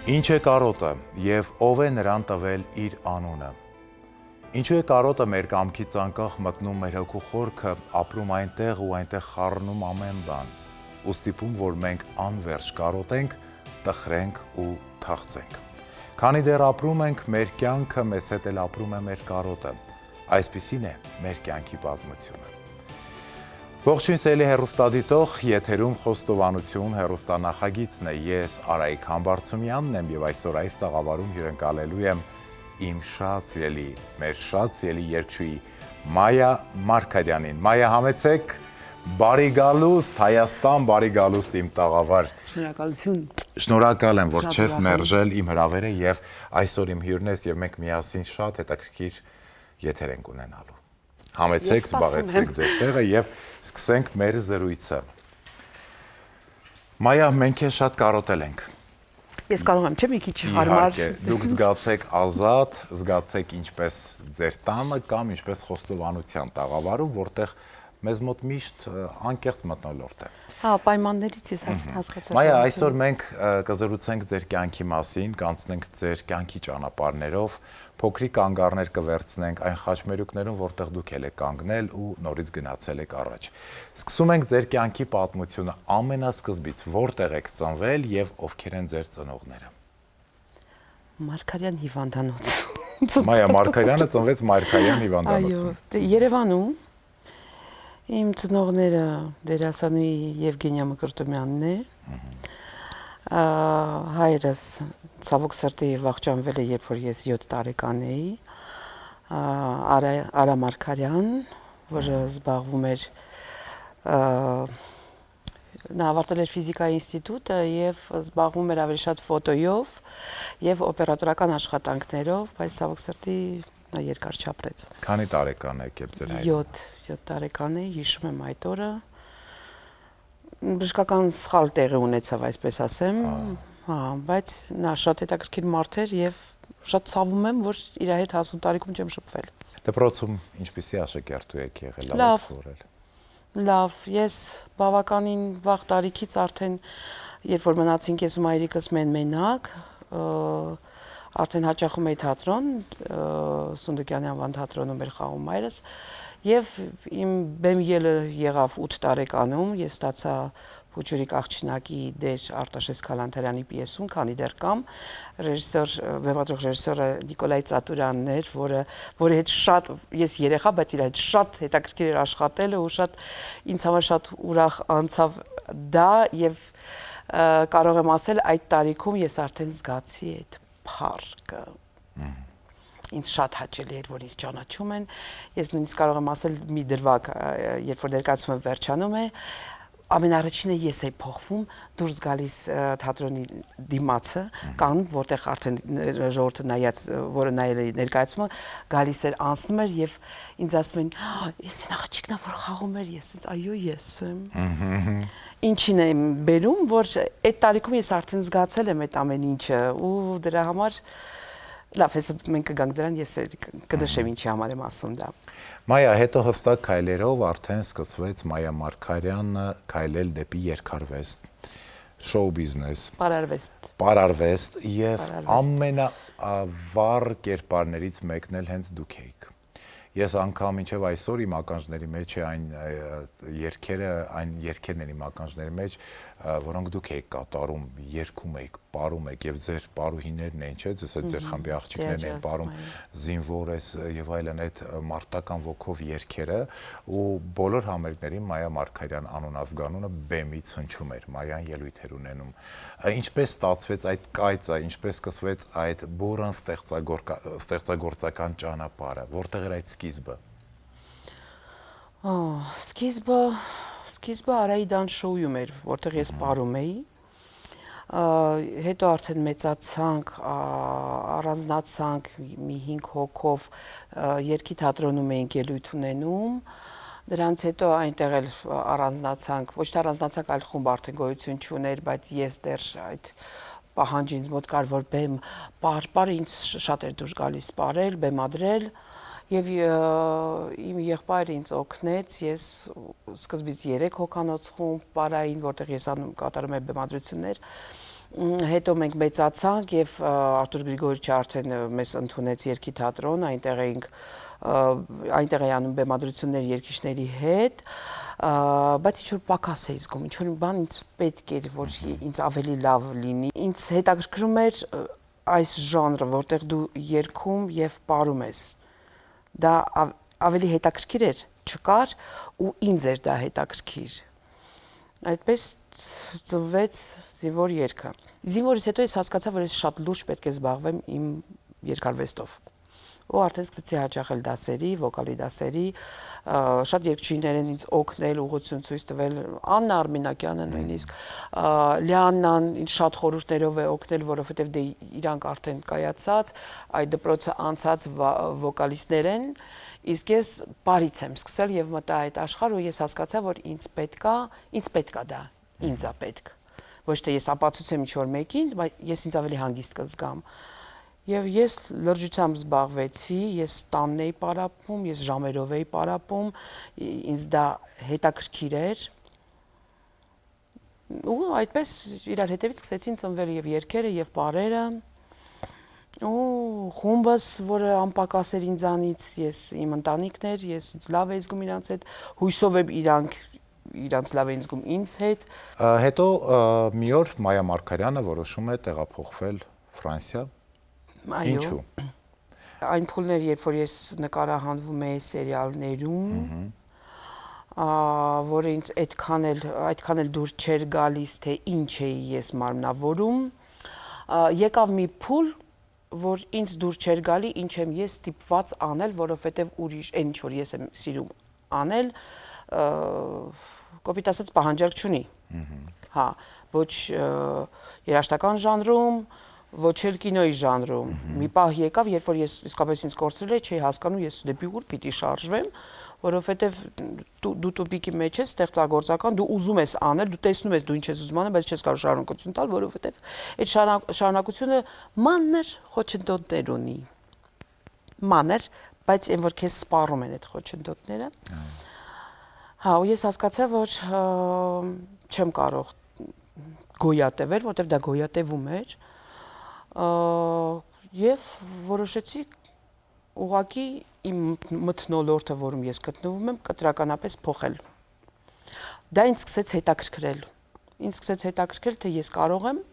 Ինչ է կարոտը և ով է նրան տվել իր անունը։ Ինչու է կարոտը մեր կամքից անկախ մտնում մեր հոգու խորքը, ապրում այնտեղ ու այնտեղ խառնում ամեն բան, ու ստիպում, որ մենք անվերջ կարոտենք, տխրենք ու թախծենք։ Քանի դեռ ապրում ենք, մեր կյանքը մեզ հետ էլ ապրում է մեր կարոտը։ Այսպիսին է մեր կյանքի պատմությունը։ Ողջույն սիրելի հեռուստադիտող, եթերում խոստովանություն հեռուստանախագիծն է։ Ես Արայիկ Համբարձումյանն եմ եւ այսօր այս տաղավարում հյուրընկալելու եմ իմ շատ սիրելի, մեր շատ սիրելի երգչուհի Մայա Մարգարյանին։ Մայա, համեցեք, բարի գալուստ Հայաստան, բարի գալուստ իմ տաղավար։ Շնորհակալություն։ Շնորհակալ եմ, որ չես մերժել իմ հրավերը եւ այսօր իմ հյուրն ես եւ մենք միասին շատ հետաքրքիր եթեր ենք ունենալու։ Համեցեք, զբաղեցրեք ձեր տեղը եւ սկսենք մեր զրույցը։ Մայա, մենք քեզ շատ կարոտել ենք։ Ես կարող եմ, չէ՞, մի քիչ հարմար։ Դուք զգացեք ազատ, զգացեք ինչպես ձեր տանը կամ ինչպես խոստովանության տաղավարում, որտեղ մեզ մոտ միշտ անկեղծ մթնոլորտ է։ Հա, պայմաններից ես հասկացա։ Մայա, այսօր մենք կզրուցենք ձեր կյանքի մասին, կանցնենք ձեր կյանքի ճանապարհներով, փոքրիկ անգառներ կվերցնենք այն խաչմերուկներում, որտեղ դուք ել եք կանգնել ու նորից գնացել եք առաջ։ Սկսում ենք ձեր կյանքի պատմությունը ամենասկզբից, որտեղ եք ծնվել եւ ովքեր են ձեր ծնողները։ Մարգարյան հիվանդանոց։ Մայա Մարգարյանը ծնվեց Մարգարյան հիվանդանոցում։ Այո, Երևանում։ Իմ ծնողները դերասանուհի Եվգենիա Մկրտումյանն է։ Հայրս ցավոք սրտի վախճանվել է, երբ որ ես 7 տարեկան էի։ Արա Մարգարյան, որը զբաղվում էր նա ավարտել էր ֆիզիկայի ինստիտուտը եւ զբաղվում էր ավելի շատ ֆոտոյով եւ օպերատորական աշխատանքներով, բայց ցավոք սրտի նա երկար չապրեց։ Քանի տարեկան եք եք ձեր հայրը։ 7 տարեկան էի, հիշում եմ այդ օրը։ Բժշկական սխալ տեղի ունեցավ, այսպես ասեմ, հա, բայց նա շատ հետաքրքիր մարդ էր եւ շատ ցավում եմ, որ իր հետ հասուն տարիքում չեմ շփվել։ Դպրոցում ինչպիսի աշակերտու եք եղել, լավ սովորել։ Լավ, ես բավականին վաղ տարիքից արդեն, երբ որ մնացինք ես ու մայրիկս մենակ, արդեն հաճախում էի թատրոն, Սունդուկյանի անվան թատրոնում էր խաղում մայրս, եւ իմ բեմ ելը եղավ 8 տարեկանում, ես ստացա Փոչուրիկ աղջնակի դեր Արտաշես Քալանթարյանի պիեսում, քանի դեռ կամ բեմադրող ռեժիսորը Նիկոլայ Ծատուրյանն էր, որի հետ շատ ես երեխա, բայց իր հետ շատ հետաքրքիր էր աշխատելը ու շատ ինձ համար շատ ուրախ անցավ դա եւ կարող եմ ասել այդ տարիքում ես արդեն զգացի այդ փառքը։ Ինձ շատ հաճելի էր, որ ինձ ճանաչում են։ Ես նույնիսկ կարող եմ ասել մի դրվագ, երբ որ ներկայացումը վերջանում է, ամենառաջինը ես էի փոխվում, դուրս գալիս թատրոնի դիմացը, կան, որտեղ արդեն ժողովուրդը նայած, որը նայել է ներկայացումը, գալիս էր, անցնում էր եւ ինձ ասում են, ես այն աղջիկն եմ, որ խաղում էր, ես ինձ այո, ես եմ։ Ինչին եմ բերում, որ այդ տարիքում ես արդեն զգացել եմ այդ ամեն ինչը ու դրա համար լավ, հեսա մենք կգանք դրան, ես կնշեմ ինչի համար եմ ասում դա։ Մայա, հետո հստակ քայլերով արդեն սկսվեց Մայա Մարգարյանը քայլել դեպի երգարվեստ, շոու բիզնես, պարարվեստ եւ ամենավառ կերպարներից մեկն էլ հենց դուք եք։ Ես անգամ մինչև այսօր իմ ականջների մեջ է այն երգերն են իմ ականջների մեջ, որոնք դուք եք կատարում, երգում եք, պարում եք եւ ձեր պարուհիներն են, չէ՞, ձեր խմբի աղջիկներն են պարում, զինվոր ես եւ այլն այդ մարտական ոգով երգերը ու բոլոր համերգներին Մայա Մարգարյան անուն-ազգանունը բեմից հնչում էր, Մայան ելույթ էր ունենում։ Ինչպես ստացվեց այդ կայծը, ինչպես սկսվեց այդ բուրըն ստեղծագործական ճանապարհը, որտեղ էր այդ սկիզբը։ Սկիզբը Արայիդան շոուում էր, որտեղ ես պարում էի։ Հետո արդեն մեծացանք, առանձնացանք մի 5 հոգով երգի թատրոնում էինք ելույթ ունենում։ Դրանց հետո այնտեղ էլ առանձնացանք, ոչ թե առանձնացանք, այլ խումբ արդեն գոյություն չուներ, բայց ես դեռ այդ պահանջ ինձ մոտ կար, որ բեմ պար ինձ շատ էր դուր գալիս պարել, բեմադրել եւ իմ եղբայրը ինձ օգնեց, ես սկզբից 3 հոգանոց խումբ պարային, որտեղ ես կատարում եմ բեմադրություններ Հետո մենք մեծացանք եւ Արտուր Գրիգորիչը արդեն մեզ ընդունեց երգի թատրոն, այնտեղ էի անում բեմադրություններ երգիչների հետ, բայց ինչ որ պակաս էի զգում, ինչ որ բան ինձ պետք էր, որ ինձ ավելի լավ լինի։ Ինձ հետաքրքրում էր այս ժանրը, որտեղ դու երգում եւ պարում ես։ Դա ավելի հետաքրքիր էր, չկար ու ինձ էր դա հետաքրքիր։ Այդպես ծնվեց զինվոր երգը։ Զինվորից հետո ես հասկացա, որ ես շատ լուրջ պետք է զբաղվեմ իմ երկարվեստով։ Ու արդեն սկսեցի հաճախել դասերի, վոկալի դասերի, շատ երգչուհիներ են ինձ օգնել, ուղղություն ցույց տվել, Աննա Արմինակյանը նույնիսկ, Լիաննան ինձ շատ խորհուրդներով է օգնել, որովհետև դե իրանք արդեն կայացած, այդ դպրոցը անցած վոկալիստներ են, իսկ ես բարից եմ սկսել եւ մտա այդ աշխարհ ու ես հասկացա, որ ինձ պետքա դա, ինձ է պետք։ Ոչ թե ես ապացուցեմ ինչ-որ մեկին, բայց ես ինձ ավելի հանգիստ կզգամ։ Եվ ես լրջությամբ զբաղվեցի, ես տանն էի պարապում, ես ժամերով էի պարապում, ինձ դա հետաքրքիր էր։ Ու այդպես իրար հետևից սկսեցին ծնվել եւ երգերը եւ պարերը։ Ու խումբս, որը անպակաս էր ինձանից, ես իմ ընտանիքն էր, ես ինձ լավ էի զգում իրանց հետ, հույսով եմ իրանց լավ էին զգում ինձ հետ։ Հետո մի օր Մայա Մարգարյանը որոշում է տեղափոխվել Ֆրանսիա։ Ինչու։ Այն փուլներ, երբ որ ես նկարահանվում էի սերիալներում, որը ինձ այդքան էլ դուր չէր գալիս, թե ինչ էի ես մարմնավորում, եկավ մի փուլ, որ ինձ դուր չէր գալի, ինչ եմ ես ստիպված անել, որովհետև ուրիշ այն ինչ որ ես եմ սիրում անել, կոպիտ ասած պահանջարկ չունի։ Հա, ոչ երաժշտական ժանրում, ոչ էլ կինոյի ժանրում։ Մի պահ եկավ, երբ որ ես իսկապես ինձ կորցրել էի, չէի հասկանում ես դեպի ուր պիտի շարժվեմ, որովհետև դու տուպիկի մեջ ես, ստեղծագործական, դու ուզում ես անել, դու տեսնում ես դու ինչ ես ուզում անել, բայց չես կարող շարունակություն տալ, որովհետև այդ շարունակությունը մանր խոչընդոտներ ունի։ Մանր, բայց այն որ քեզ սպառում են այդ խոչընդոտները։ Հա, ու ես հասկացա, որ չեմ կարող գոյատևել, որտեղ դա գոյատևում էր, եւ որոշեցի ուղղակի իմ մթնոլորտը, որում ես գտնվում եմ, կտրականապես փոխել։ Դա ինձ սկսեց հետաքրքրել։ Ինձ սկսեց հետաքրքրել, թե ես կարող եմ,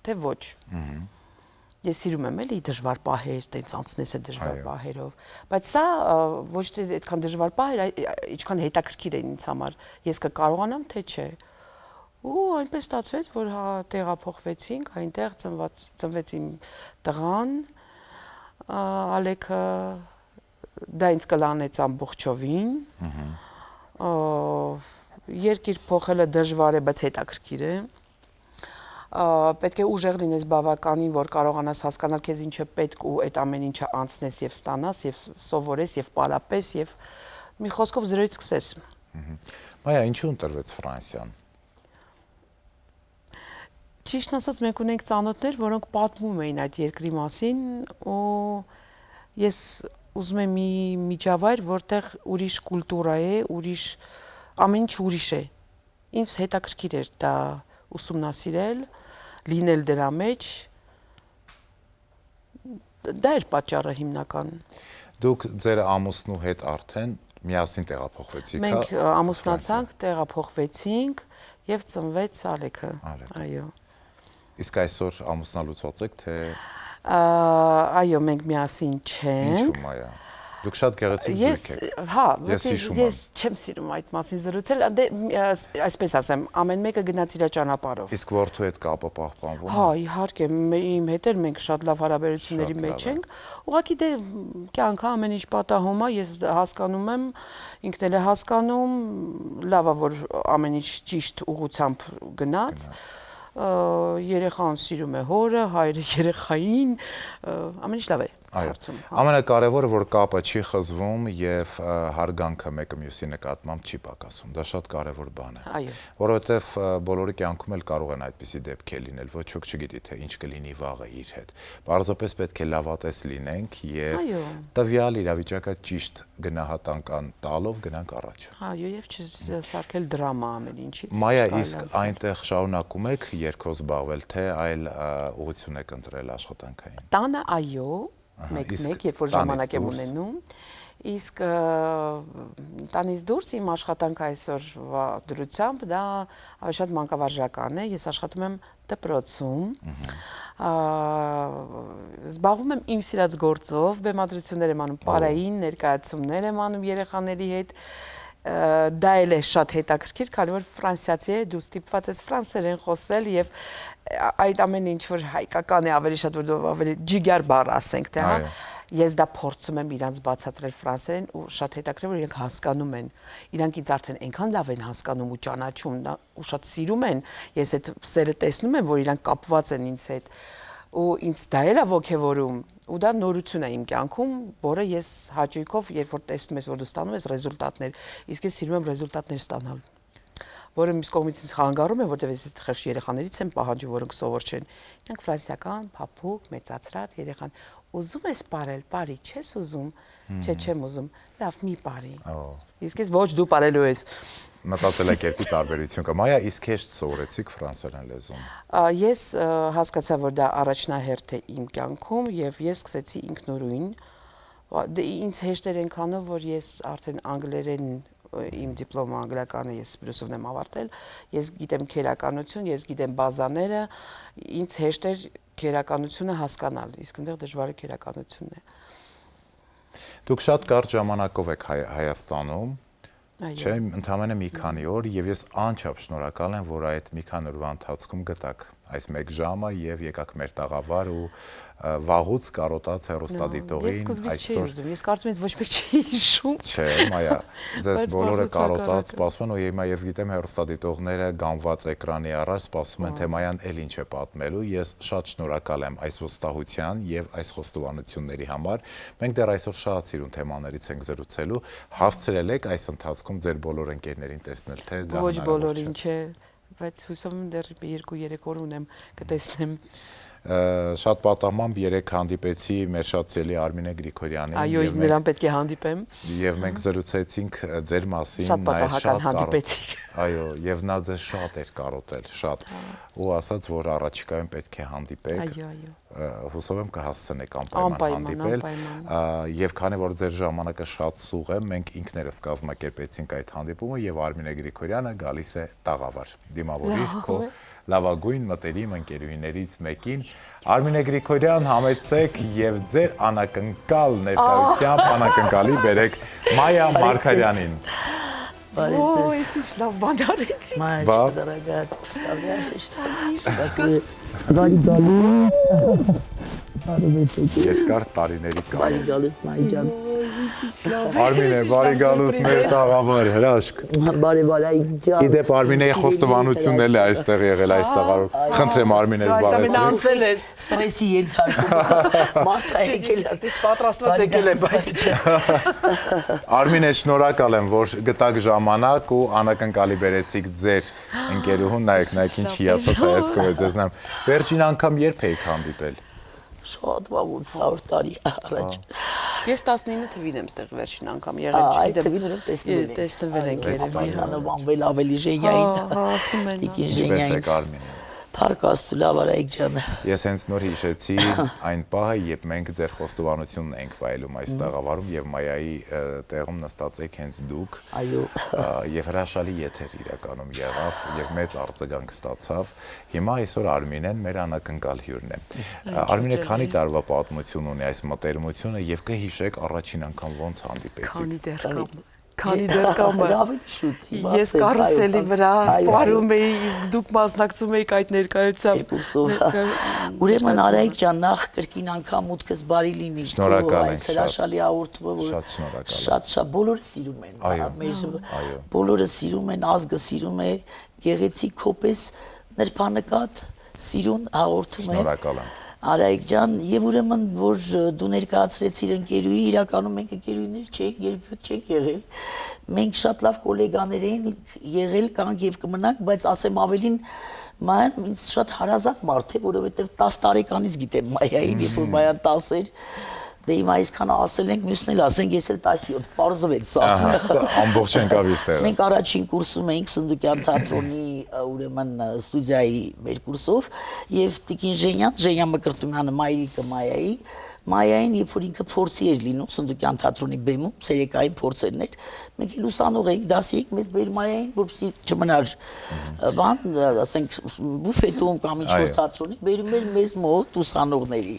թե ոչ։ Ես սիրում եմ էլի դժվար պահեր, տենց անցնես այդ դժվար պահերով, բայց սա ոչ թե այդքան դժվար պահ էր, ինչքան հետաքրքիր է ինձ համար, ես կկարողանամ, թե չէ։ Ու այնպես ստացվեց, որ տեղափոխվեցինք, այնտեղ ծնվեց իմ տղան, Ալեքը, դա ինձ կլանեց ամբողջովին, երկիր փոխելը դժվար է, բայց հետաքրքիր է։ Պետք է ուժեղ լինես բավականին, որ կարողանաս հասկանալ քեզ ինչ է պետք ու այդ ամեն ինչը անցնես եւ ստանաս եւ սովորես եւ պարապես եւ մի խոսքով զրոյից սկսես։ Մայա, ինչու ընտրվեց Ֆրանսիան։ Ճիշտ ասած, մենք ունենք ծանոթներ, որոնք պատմում էին այդ երկրի մասին ու ես ուզում եմ մի միջավայր, որտեղ ուրիշ կուլտուրա է, ամեն ինչ ուրիշ է։ Ինձ հետաքրքիր էր դա ուսումնասիրել, լինել դրա մեջ, դա էր պատճառը հիմնական։ Դուք ձեր ամուսնու հետ արդեն միասին տեղափոխվեցիք։ Մենք ամուսնացանք, տեղափոխվեցինք եւ ծնվեց Ալեքը։ Այո։ Իսկ այսօր ամուսնալուծված եք, թե այո, մենք միասին չենք։ Ինչու՞ Մայա։ Դուք շատ գեղեցիկ զույգ եք։ Հա, ես չեմ սիրում այդ մասին զրուցել, այսպես ասեմ, ամեն մեկը գնաց իր ճանապարհով։ Իսկ որդու հետ կապը պահպանվում է։ Հա, իհարկե, իմ հետ էլ մենք շատ լավ հարաբերությունների մեջ ենք։ Ուղղակի դե կյանքը ամեն ինչ պատահում է, ես հասկանում եմ, ինքն էլ է հասկանում, լավ է որ ամեն ինչ ճիշտ ուղղությամբ գնաց։ Երեխան սիրում է հորը, հայրը երեխային, ամեն ինչ լավ է։ հարցում։ Ամենակարևորը, որ կապը չի խզվում եւ հարգանքը մեկը մյուսի նկատմամբ չի պակասում։ Դա շատ կարևոր բան է։ Այո։ Որովհետեւ բոլորի կյանքում էլ կարող են այդպիսի դեպքեր լինել, ոչ ոք չգիտի թե ինչ կլինի վաղը իր հետ։ Պարզապես պետք է լավատես լինենք եւ տվյալ իրավիճակը ճիշտ գնահատանքան տալով գնանք առաջ։ Այո, եւ չսարքել դրամա ամեն ինչից։ Մայա, իսկ այնտեղ շարունակում եք երկրով զբաղվել, թե այլ ուղղություն եք ընտրել աշխատանքային։ Տանը այո, մեկ-մեկ, երբ որ ժամանակ եմ ունենում, իսկ տանից դուրս իմ աշխատանքը այսօրվա դրությամբ դա ավելի շատ մանկավարժական է, ես աշխատում եմ դպրոցում, զբաղվում եմ իմ սիրած գործով, բեմադրություններ եմ անում, պարային ներկայացումներ եմ անում երեխաների հետ, դա էլ է շատ հետաքրքիր, քանի որ ֆրանսիացի է, դու ստիպված ես ֆրանսերեն խոսել եւ այդ ամենը ինչ որ հայկական է ավելի շատ որ ավելի ջիգար բառ ասենք թե հա ես դա փորձում եմ իրանց բացատրել ֆրանսերեն ու շատ հետաքրքիր որ իրենք հասկանում են իրանք ինձ արդեն այնքան լավ են հասկանում ու ճանաչում ու շատ սիրում են ես այդ սերը տեսնում եմ որ իրանք կապված են ինձ հետ ու ինձ դա էլ է ոգևորում ու դա նորություն է իմ կյանքում, որը ես հաճույքով, երբ որ տեսնում ես, որ դու ստանում ես ռեզուլտատներ, իսկ ես սիրում եմ ռեզուլտատներ ստանալ։ Որը մյուս կողմից ինձ խանգարում է, որտեղ ես այդ խեղճ երեխաներից եմ պահանջում, որոնք սովոր չեն։ Իրանք ֆրանսիական, փափուկ, մեծացրած երեխան։ Ուզում ես ապարել, բարի, չես ուզում, չէ, չեմ ուզում։ Լավ, մի բարի։ Իսկ ես ոչ դու ապարելու ես։ Մտածել եք երկու տարբերություն կա։ Մայա, իսկ հեշտ սովորեցիք ֆրանսերեն լեզուն։ Ես հասկացա, որ դա առաջնահերթ է իմ կյանքում եւ ես սկսեցի ինքնուրույն։ Ինձ հեշտ էր այնքանով, որ ես արդեն անգլերեն իմ դիպլոմը անգլիականը ես Բրյուսովն եմ ավարտել։ Ես գիտեմ քերականություն, ես գիտեմ բազաները, ինձ հեշտ էր քերականությունը հասկանալ, իսկ այնտեղ դժվարը քերականությունն է։ Դուք շատ կարճ ժամանակով եք Հայաստանում։ Չէ, ընդամենը մի քանի օր եւ ես անչափ շնորհակալ եմ, որ այդ մի քանի օրվա ընթացքում գտաք այս 1 ժամը եւ եկաք մեր տաղավար ու վաղուց կարոտած հեռուստադիտողին այսօր ես կարծում եմ ոչ մեկ չի հիշում չէ մայա ձեզ բոլորը կարոտած սպասում են ու հիմա ես գիտեմ հեռուստադիտողները գանված էկրանի առաջ սպասում են թե մայան էլ ինչ է պատմելու ես շատ շնորհակալ եմ այս վստահության եւ այս խոստովանությունների համար մենք դեռ այսօր շատ սիրուն թեմաներից ենք զրուցելու հասցրել եք այս ընթացքում ձեր բոլոր ընկերներին տեսնել թե դա ոչ բոլորին չէ բայց հուսով եմ դեռ 2-3 օր ունեմ կտեսնեմ շատ պատահմամբ երեք հանդիպեցի մեր շատ սիրելի Արմինե Գրիգորյանին այո նրան պետք է հանդիպեմ եւ մենք զրուցեցինք ձեր մասին շատ պատահական հանդիպեցիք այո եւ նա ձեզ շատ էր կարոտել շատ ու ասաց որ առաջիկայում պետք է հանդիպեք այո հուսով եմ կհասցնեք անպայման հանդիպել եւ քանի որ ձեր ժամանակը շատ սուղ է մենք ինքներս կազմակերպեցինք այդ հանդիպումը եւ Արմինե Գրիգորյանը գալիս է տաղավար դիմավորիր քո լավագույն մտերիմ ընկերուհիներից մեկին Արմինե Գրիգորյան համեցեք եւ ձեր անակնկալ ներկայությամբ անակնկալի բերեք Մայա Մարգարյանին Ой, ես լավ բան արեցի Մայա, դարագա, представляешь? Բարի գալուս Երկար տարիների կա Բարի գալուս Մայջան Արմինե, բարի գալուս մեր տաղավար, հրաշք Բարի բարի ջան Իդեպ Արմինեի խոստովանությունն էլ է այստեղ եղել այս տաղարում Խնդրեմ Արմինե զբաղեցրեք Ստրեսի ենթարկում Մարդը եկել է Ես պատրաստված եկել եմ բայց Արմինե, շնորհակալ եմ, որ գտաք ժամանակ ու անակնկալի բերեցիք ձեր ընկերուհուն, նայեք ինչ հիացած հայացքով է ձեզ նայում Վերջին անգամ երբ եք հանդիպել Շատ վաղ 800 տարի առաջ Ես 19 թվին եմ ստեղ վերջին անգամ եղել Այդ թվին եմ տեսնվել ենք երևի Անվանվել ավելի Ժենյային ասում են Ինչպես եք Արմինե Փառք Աստծո լավ արեք ջան Ես հենց նոր հիշեցի այն պահը, երբ մենք ձեր խոստովանությունն ենք վայելում այս տաղավարում եւ Մայայի տեղում նստած եք հենց դուք։ Այո։ Եվ հրաշալի եթեր իրականում եղավ եւ մեծ արձագանք ստացավ։ Հիմա այսօր Արմինեն մեր անակնկալ հյուրն է։ Արմինե քանի տարվա պատմություն ունի այս մտերմությունը եւ կհիշեք առաջին անգամ ոնց հանդիպեցիք։ Քանի դեռ կամ ես կարուսելի վրա պարում էի, իսկ դուք մասնակցում եք այդ ներկայությամբ։ Ուրեմն Արայիկ ջան, նախ կրկին անգամ մուտքս բարի լինի։ Շնորհակալ ենք հրաշալի հաղորդումը, շատ շնորհակալ։ Շատ բոլորը սիրում են։ Բոլորը սիրում են, ազգը սիրում է, գեղեցիկ քոպես նրբանկատ սիրուն հաղորդում է։ Շնորհակալ եմ։ Արայիկ ջան, եւ ուրեմն որ դու ներկայացրեցիր ընկերուի, իրականում մենք ընկերուներ չենք, երբեք չենք եղել։ Մենք շատ լավ գոլեգաներ ենք եղել, կանք եւ կմնանք, բայց ասեմ ավելին Մայան ինձ շատ հարազատ մարդ է, որովհետեւ 10 տարեկանից գիտեմ Մայային, երբ որ Մայան 10 էր, դե հիմա այսքան ասել ենք, մյուսն էլ ասենք, ես էլ 17 պարզվեց սա։ Ամբողջ եկավ իր տեղը։ Մենք առաջին կուրսում էինք Սունդուկյան թատրոնի ուրեմն ստուդիայի մեր կուրսով եւ Տիկին Ժենյան Մկրտումյանը մայրիկը Մայային, երբ որ ինքը փորձի էր լինում Սունդուկյան թատրոնի բեմում, ցերեկային փորձերն էր, մենք էլ ուսանող էինք, դասի էինք, մեզ բեր Մայային, որպեսզի չմնար բան, ասենք բուֆետում կամ ինչ-որ թատրոնի, բերում էր մեզ մոտ ուսանողների։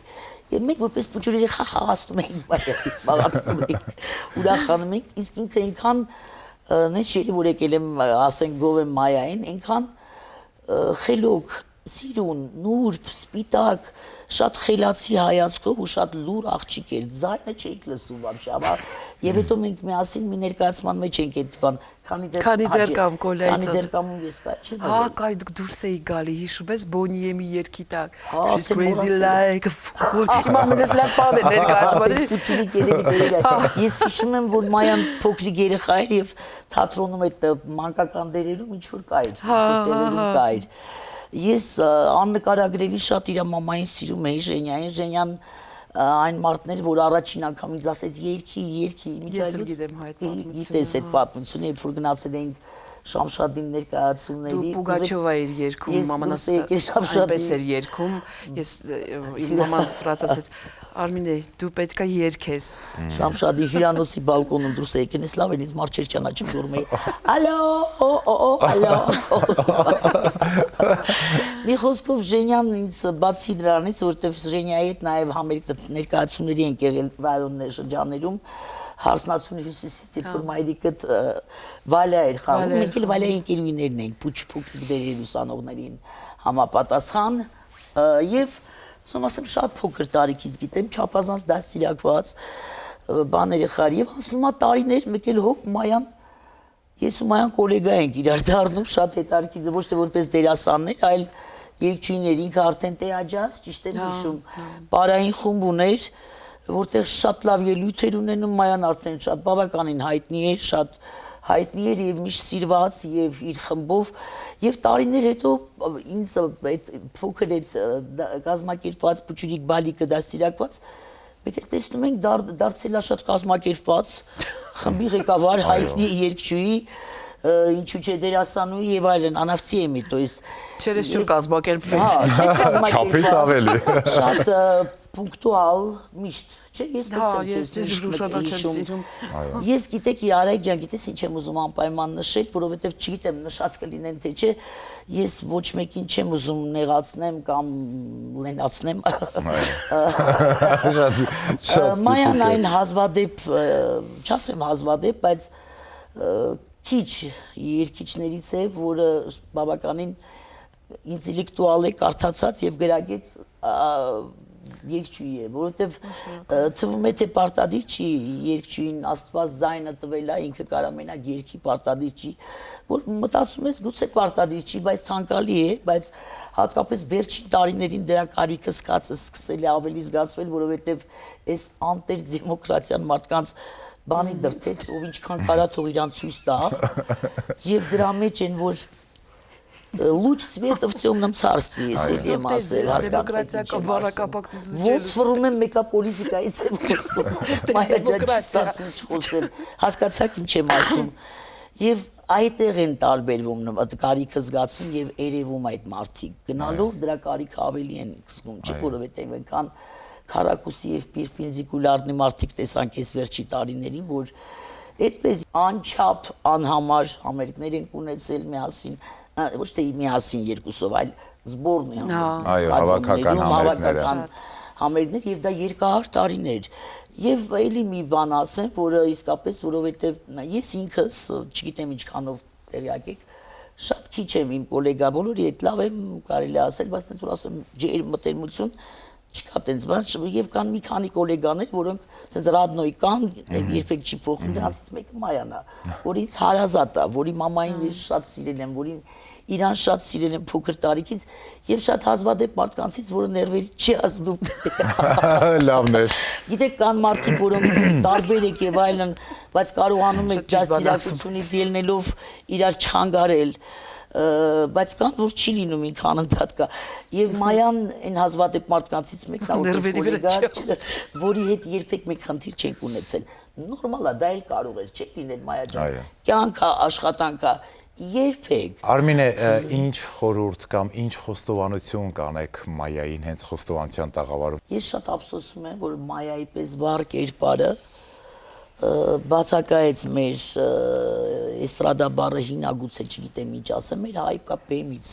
Եվ մենք որպես փոքրերի խաղացնում էինք Մայային, զբաղացնում էինք, ուրախանում էինք, իսկ ինքը այնքան նես շերի որ եկել եմ, ասենք գովեմ Մայային, այնքան խելոք, սիրուն, նուրբ, սպիտակ, շատ խելացի հայացքով ու շատ լուր աղջիկ էր, ձայնը չէիք լսում вообще, aber եւ հետո մենք միասին մի ներկայացման մեջ ենք այդ բան, քանի դեռ կամ կոլայից։ Քանի դեռ կամ ես կայ չի։ Հա, կայ դուրս էի գալի, հիշում ես Բոնիեմի երգի տակ։ She's crazy like a fool։ Հիմա մենես լավ բան է ներկայացման։ Փոքրիկ երևի։ Ես հիշում եմ, որ Մայան փոքրիկ երեխա էր եւ թատրոնում այդ մանկական դերերում ինչ որ կայր, դերերում կայր։ Ես աննկարագրելի շատ իր մամային սիրում էի Ժենյան այն մարդներ, որ առաջին անգամ ինձ ասեց երգի, Ես էլ գիտեմ այդ պատմությունը։ Գիտես այդ պատմությունը, երբ որ գնացել էինք Շամշադին ներկայացումների։ Դու Պուգաչովա էր երգում, մամանս այնպես էր երգում։ Ես իմ մաման ֆրազացեց Արմինե, դու պետքա երգես։ Շամշադի հյուրանոցի բալկոնում դուրս եկել ես լավ են ինձ մարդ չէր ճանաչում գորում էի։ Ալո, ալո։ Մի խոսքով Ժենյան ինձ բացի դրանից, որտեվ Ժենյայի հետ նաև համերգ ներկայացումների են եղել ռայոններ շրջաններում, հարսնացունի հյուսիսից, երբ որ մայրիկդ Վալյա էր խաղում, մենք էլ Վալյայի ընկերուներն ենք, փոքրիկ դերեր ուսանողներին համապատասխան եւ Ուսում ասեմ շատ փոքր տարիքից գիտեմ, չափազանց դաստիարակված բաներ եղար եւ ասում եմ տարիներ մեկ էլ հոп Մայան ես ու Մայան գոլեգա ենք իրար դառնում շատ հետարքից ոչ թե որպես դերասաններ, այլ երգչուհիներ ինքը արդեն տեաջազ ճիշտ եմ հիշում, պարային խումբ ուներ, որտեղ շատ լավ ելույթեր ունենում Մայան արդեն շատ բավականին հայտնի էր, շատ հայտնի էր եւ միշտ սիրված եւ իր խմբով եւ տարիներ հետո ինձ այդ փոքր այդ կազմակերպված փոքրիկ բալիկը դաստիարակված մենք էլ տեսնում ենք դարձել է շատ կազմակերպված խմբի ղեկավար հայտնի երգչուհի ինչու՞ չէ դերասանուհի եւ այլն անավցի էմի то есть Չերեսչուր կազմակերպվեց Չափից ավելի շատ պունկտուալ միշտ չէ ես շատ չեմ ես գիտեք Արայիկ ջան գիտես ինչ եմ ուզում անպայման նշել որովհետեւ չգիտեմ նշած կլինեն թե չէ ես ոչ մեկին չեմ ուզում նեղացնեմ կամ լենացնեմ Մայան այն հազվադեպ չասեմ հազվադեպ բայց քիչ երկիչներից է որը բավականին ինտելեկտուալ է կարդացած եւ գրագետ երկչուհի է, որովհետև թվում է թե պարտադիր չի երկչուհին Աստված ձայնը տվել է, ինքը կարա մենակ երկի պարտադիր չի, որ մտածում ես գուցե պարտադիր չի, բայց ցանկալի է, բայց հատկապես վերջին տարիներին դրա կարիքը սկսել է ավելի զգացվել, որովհետև այս անտեր դեմոկրատիան մարդկանց բանի դրթեց, ով ինչքան կարա թող իրան ցույց տա, եւ դրա մեջ են որ Луч света в темном царстве, если եմ ասել, դեմոկրատիական բառակապակցություն Ոնց ֆռում եմ մեկապոլիտիկայից եմ խոսում, մայա ջան չստացվում չխոսել, հասկացաք ինչ եմ ասում, եւ այդտեղ են տարբերվում կարիքը զգացում եւ երևում այդ մարդիկ, գնալով դրա կարիքը ավելի են զգում, չէ՞ որովհետեւ այնքան քարակուսի եւ պերպենդիկուլարնի մարդիկ տեսանք այս վերջի տարիներին, որ այդպես անչափ անհամար համերգներ են ունեցել միասին ոչ թե միասին երկուսով, այլ զբորնի հավաքական համերգներ եւ դա երկար տարիներ եւ էլի մի բան ասեմ, որը իսկապես որովհետեւ ես ինքս չգիտեմ ինչքանով տեղյակ եք շատ քիչ եմ իմ գոլեգա բոլորի հետ լավ եմ կարելի ասել, բայց դեռ ասեմ ջեր մտերմություն չկա տենց բան եւ կան մի քանի գոլեգաներ, որոնք ասես ռադնոյ կան, երբեք չի փոխվում, դրանցից մեկը Մայանն է, որ ինձ հարազատ է, որի մամային ես շատ սիրել եմ, որին իրան շատ սիրել եմ փոքր տարիքից եւ շատ հազվադեպ մարդկանցից, որը ներվերի չի ազդում։ Լավն էր։ Գիտեք, կան մարդիկ, որոնք տարբեր եք եւ այլն, բայց կարողանում եք դասիրակությունից ելնելով իրար չխանգարել, բայց կան, որ չի լինում ինքան ընդհատ կա։ Եվ Մայան այն հազվադեպ մարդկանցից մեկն է, որի հետ երբեք մեկ խնդիր չենք ունեցել։ Նորմալ է, դա էլ կարող էր, չէ՞ լինել Մայա ջան։ Կյանք է, աշխատանք է, երբեք։ Արմինե, ինչ խորհուրդ կամ ինչ խոստովանություն կանեք Մայային հենց խոստովանության տաղավարում։ Ես շատ ափսոսում եմ, որ Մայայի պես վառ կերպարը բացակայեց մեր էստրադա բառը հինագուցե չգիտեմ ինչ ասեմ, մեր հայկա բեմից,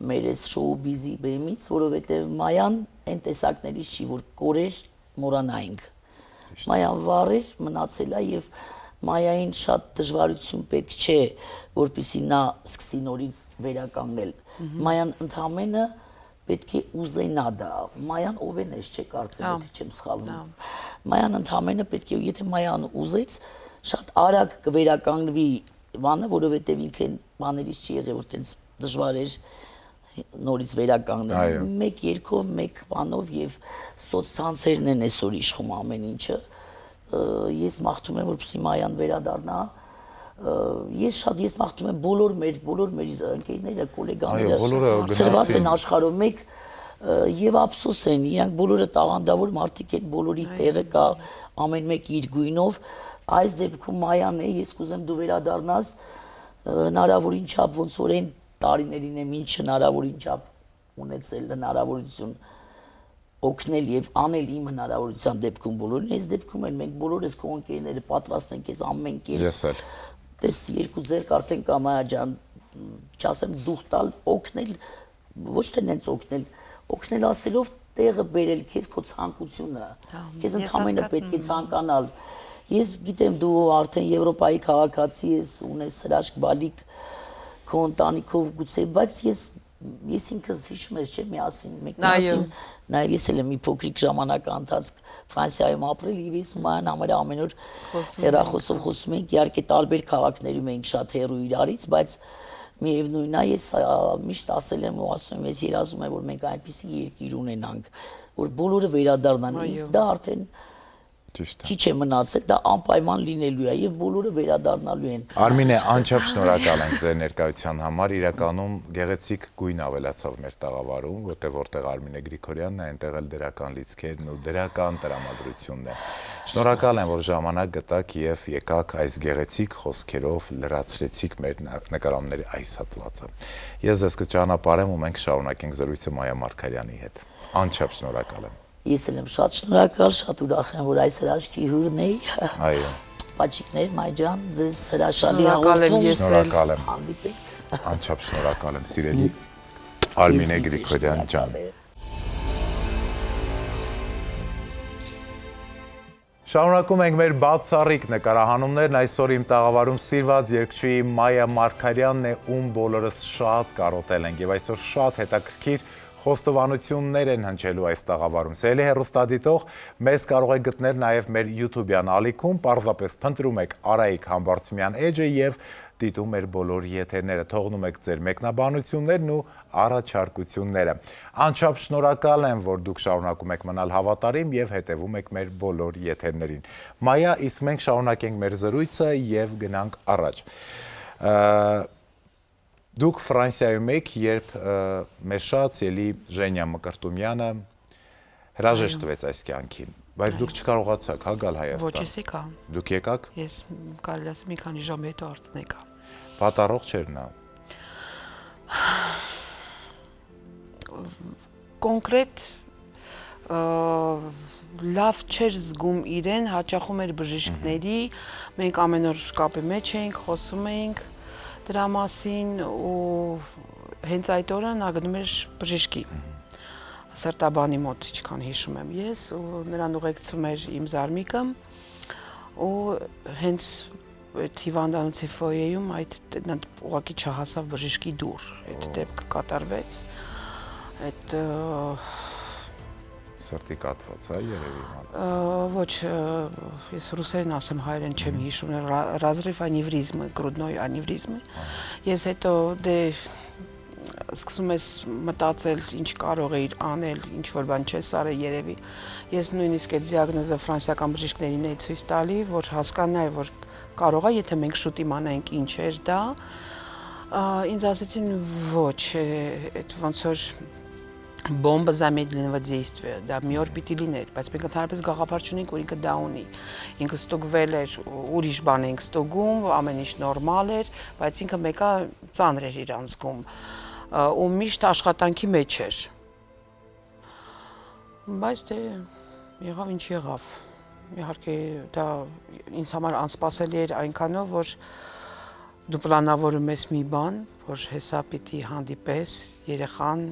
մեր այս շոու-բիզի բեմից, որովհետև Մայան այն տեսակներից չի, որ կորեր մոռանայինք։ Մայան վառ էր, մնացել է եւ Մայային շատ դժվարություն պետք չէ, որպեսզի նա սկսի նորից վերականգնել։ Մայան ընդհանրապես պետք է ուզենա դա։ Մայան ով է ես չէ կարծեմ, եթե չեմ սխալվում։ Մայան ընդհանրապես պետք է, եթե Մայան ուզեց, շատ արագ կվերականգնվի բանը, որովհետև ինքն բաներից չի եղել, որ տենց դժվար էր նորից վերականգնել։ Մեկ երկով, մեկ բանով եւ սոցցանցերն են այսօր իշխում ամեն ինչը։ Ես մաղթում եմ, որպեսզի Մայան վերադառնա։ Ես մաղթում եմ բոլոր մեր ընկերները, գոլեգաները ծրված են աշխարհով մեկ եւ ափսոս են, իրանք բոլորը տաղանդավոր մարդիկ են, բոլորի տեղը կա, ամեն մեկ իր գույնով։ Այս դեպքում Մայան է, ես կուզեմ դու վերադառնաս հնարավորին չափ ոնց որ այն տարիներին եմ ինչ հնարավորին չափ ունեցել հնարավորություն օգնել եւ անել իմ հնարավորության դեպքում բոլորին, այս դեպքում էլ մենք բոլորս քո ընկերները պատրաստ ենք ես ամեն կերպ։ Ես էլ։ Տես երկու ձեռք արդեն կա Մայա ջան, չասեմ դուխ տալ, օգնել, ոչ թե նենց օգնել ասելով տեղը բերել քեզ քո ցանկությունը։ Քեզ ընդհանրապես պետք է ցանկանալ։ Ես գիտեմ դու արդեն Եվրոպայի քաղաքացի ես, ունես հրաշք բալիկ քո ընտանիքով գուցե, բայց ես ինքս հիշում եմ, չէ՞, միասին մեկնասին, նաև ես էլ եմ մի փոքրիկ ժամանակ անցած Ֆրանսիայում ապրել եւ ես Մայան համար ամեն օր հեռախոսով խոսում ենք, իհարկե տարբեր քաղաքներում ենք շատ հեռու իրարից, բայց միևնույնն է, ես միշտ ասել եմ ու ասում եմ, ես երազում եմ, որ մենք այնպիսի երկիր ունենանք, որ բոլորը վերադառնան, իսկ դա արդեն քիչ է մնացել, դա անպայման լինելու է եւ բոլորը վերադառնալու են։ Արմինե, անչափ շնորհակալ ենք ձեր ներկայության համար, իրականում գեղեցիկ գույն ավելացավ մեր տաղավարում, որտեղ Արմինե Գրիգորյանն է, այնտեղ էլ դրական լիցքերն ու դրական տրամադրությունն է։ Շնորհակալ եմ, որ ժամանակ գտաք եւ եկաք այս գեղեցիկ խոսքերով լրացրեցիք մեր նկարանների այս հատվածը։ Ես ձեզ կճանապարհեմ ու մենք շարունակենք զրույցը Մայա Մարգարյանի հետ։ Անչափ շնորհակալ եմ։ Ես էլ եմ շատ շնորհակալ, շատ ուրախ եմ, որ այս հրաշքի հյուրն էի։ Այո։ Պաչիկներ, Մայ ջան, ձեզ հրաշալի հաղորդում։ Շնորհակալ եմ։ Հանդիպենք։ Անչափ շնորհակալ եմ, սիրելի Արմինե Գրիգորյան ջան։ Շարունակում ենք մեր բացառիկ նկարահանումներն, այսօր իմ տաղավարում սիրված երգչուհի Մայա Մարգարյանն է, ում բոլորս շատ կարոտել ենք եւ այսօր շատ հետաքրքիր խոստովանություններ են հնչելու այս տաղավարում։ Սիրելի հեռուստադիտող, մեզ կարող եք գտնել նաև մեր YouTube-յան ալիքում, պարզապես փնտրում եք Արայիկ Համբարձումյան էջը եւ դիտում մեր բոլոր եթերները, թողնում եք ձեր մեկնաբանություններն ու առաջարկությունները։ Անչափ շնորհակալ եմ, որ դուք շարունակում եք մնալ հավատարիմ եւ հետեւում եք մեր բոլոր եթերներին։ Մայա, իսկ մենք շարունակենք մեր զրույցը եւ գնանք առաջ։ Դուք Ֆրանսիայում եք, երբ մեր շատ սիրելի Ժենյա Մկրտումյանը հրաժեշտ տվեց այս կյանքին, բայց դուք չկարողացաք գալ Հայաստան։ Ոչ, ես եկա։ Դուք եկաք։ Ես կարելի ասեմ մի քանի ժամ հետո արդեն եկա։ Պատառող չէր նա։ Կոնկրետ լավ չէր զգում իրեն, հաճախում էր բժիշկների, մենք ամեն օր կապի մեջ էինք, խոսում էինք դրա մասին ու հենց այդ օրը նա գնում էր բժշկի սրտաբանի մոտ, ինչքան հիշում եմ ես, ու նրան ուղեկցում էր իմ զարմիկը ու հենց այդ հիվանդանոցի ֆոյեում այդ ուղղակի չհասավ բժշկի դուռ, այդ դեպքը կատարվեց, այդ Սրտի կատված, երևի մատ։ Ոչ, ես ռուսերեն ասեմ, հայերեն չեմ հիշում, разрыв անևրիզմը, грудной անևրիզմը։ Ես հետո դե սկսում ես մտածել, ինչ կարող էիր անել, ինչ որ բան չես արել երևի։ Ես նույնիսկ այդ դիագնոզը ֆրանսիական բժիշկներին էի ցույց տալի, որ հասկանայի, որ կարող է, եթե մենք շուտ իմանայինք ինչ էր դա, ինձ ասեցին ոչ, այդ ոնց որ բոմբը замедленного действия, դա մի օր պիտի լիներ, բայց մենք ընդհանրապես գաղափար չունենք, որ ինքը դա ունի։ Ինքը ստուգվել էր, ուրիշ բան ենք ստուգում, ամեն ինչ նորմալ էր, բայց ինքը մեկը ծանր էր իր անցքում ու միշտ աշխատանքի մեջ էր։ Բայց դե եղավ ինչ եղավ։ Իհարկե դա ինձ համար անսպասելի էր այնքանով, որ դու պլանավորում ես մի բան, որ հեսա պիտի հանդիպես երեխան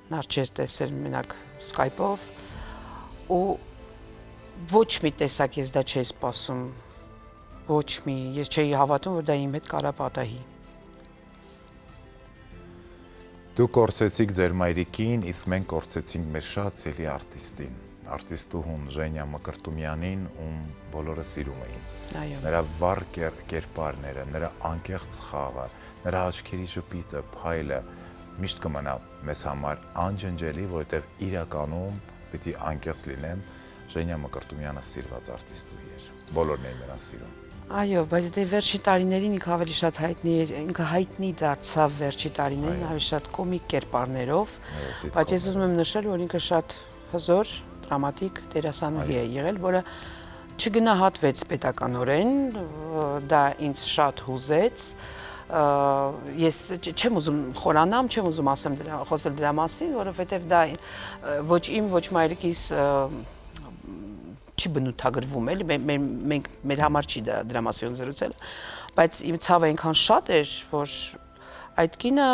նա չէր տեսել մենակ Skype-ով ու ոչ մի տեսակ ես դա չէի սպասում, ոչ մի, ես չէի հավատում, որ դա իմ հետ կարա պատահի։ Դու կորցեցիք ձեր մայրիկին, իսկ մենք կորցեցինք մեր շատ սիրելի արտիստին, արտիստուհուն Ժենյա Մկրտումյանին, ում բոլորը սիրում էին։ Այո։ Նրա վառ կերպարները, նրա անկեղծ խաղը, նրա աչքերի ժպիտը, փայլը միշտ կմնա մեզ համար անջնջելի, որովհետև իրականում պիտի անկեղծ լինեմ, Ժենյա Մկրտումյանը սիրված արտիստուհի էր։ Բոլորն էին նրան սիրում։ Այո, բայց դե վերջի տարիներին ինքը ավելի շատ հայտնի էր, ինքը հայտնի դարձավ վերջի տարիներին ավելի շատ կոմիկ կերպարներով, բայց ես ուզում եմ նշել, որ ինքը շատ հզոր, դրամատիկ դերասանուհի է եղել, որը չգնահատվեց պետականորեն, դա ինձ շատ հուզեց։ Ես չեմ ուզում խորանամ, չեմ ուզում ասեմ խոսել դրա մասին, որովհետև դա ոչ իմ, ոչ մայրիկիս չի բնութագրվում էլի, մենք մեր համար չի դրա մասին զրուցել, բայց իմ ցավը այնքան շատ էր, որ այդ կինը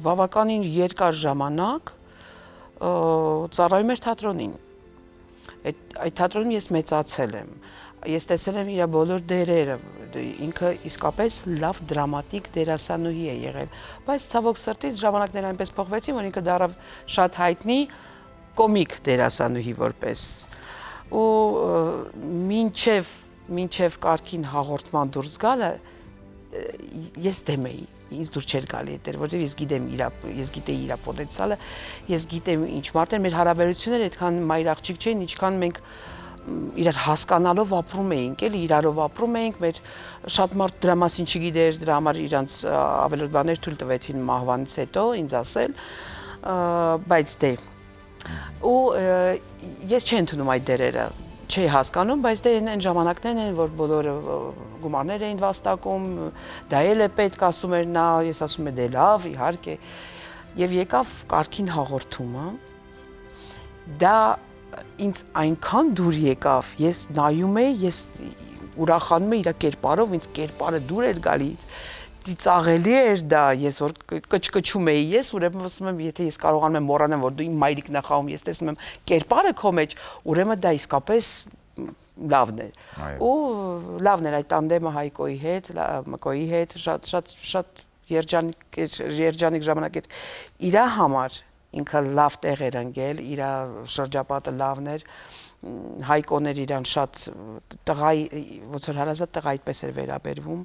բավականին երկար ժամանակ ծառայում էր թատրոնին։ Այդ թատրոնում ես մեծացել եմ, ես տեսել եմ իր բոլոր դերերը, ինքը իսկապես լավ դրամատիկ դերասանուհի է եղել, բայց ցավոք սրտից ժամանակները այնպես փոխվեցին, որ ինքը դառավ շատ հայտնի կոմիկ դերասանուհի որպես ու մինչև կարգին հաղորդման դուրս գալը ես դեմ էի, ինձ դուր չէր գալի այդտեղ, որովհետև ես գիտեի իր պոտենցիալը, ես գիտեմ ինչ մարդ էր, մեր հարաբերությունները այդքան մայր աղջիկ չէին, ինչքան մենք իրար հասկանալով ապրում էինք, էլի իրարով ապրում էինք, մեր շատ մարդ դրա մասին չգիտեր, դրա համար իրանց ավելորդ բաներ թույլ տվեցին մահվանից հետո ինձ ասել, բայց դե ու ես չեմ ընդունում այդ դերերը, չի հասկանում, բայց դե այն ժամանակներն են, որ բոլորը գումարներ էին վաստակում, դա էլ է պետք ասում էր նա, ես ասում եմ դե լավ, իհարկե, եւ եկավ կարգին հաղորդումը, դա ինձ այնքան դուր եկավ, ես նայում էի, ես ուրախանում էի իր կերպարով, ինձ կերպարը դուր էր գալիս, ծաղելի էր դա, ես որ կչկչում էի ես, ուրեմն ասում եմ, եթե ես կարողանում եմ մոռանալ, որ դու իմ մայրիկն ես խաղում, ես տեսնում եմ կերպարը քո մեջ, ուրեմն դա իսկապես լավն էր։ Ու լավն էր այդ տանդեմը Հայկոյի հետ, Մկոյի հետ, շատ երջանիկ ժամանակ էր իր համար, ինքը լավ տեղ էր ընկել, իր շրջապատը լավն էր, Հայկոն էր իրան շատ տղայի, ոնց որ հարազատ տղա այդպես էր վերաբերվում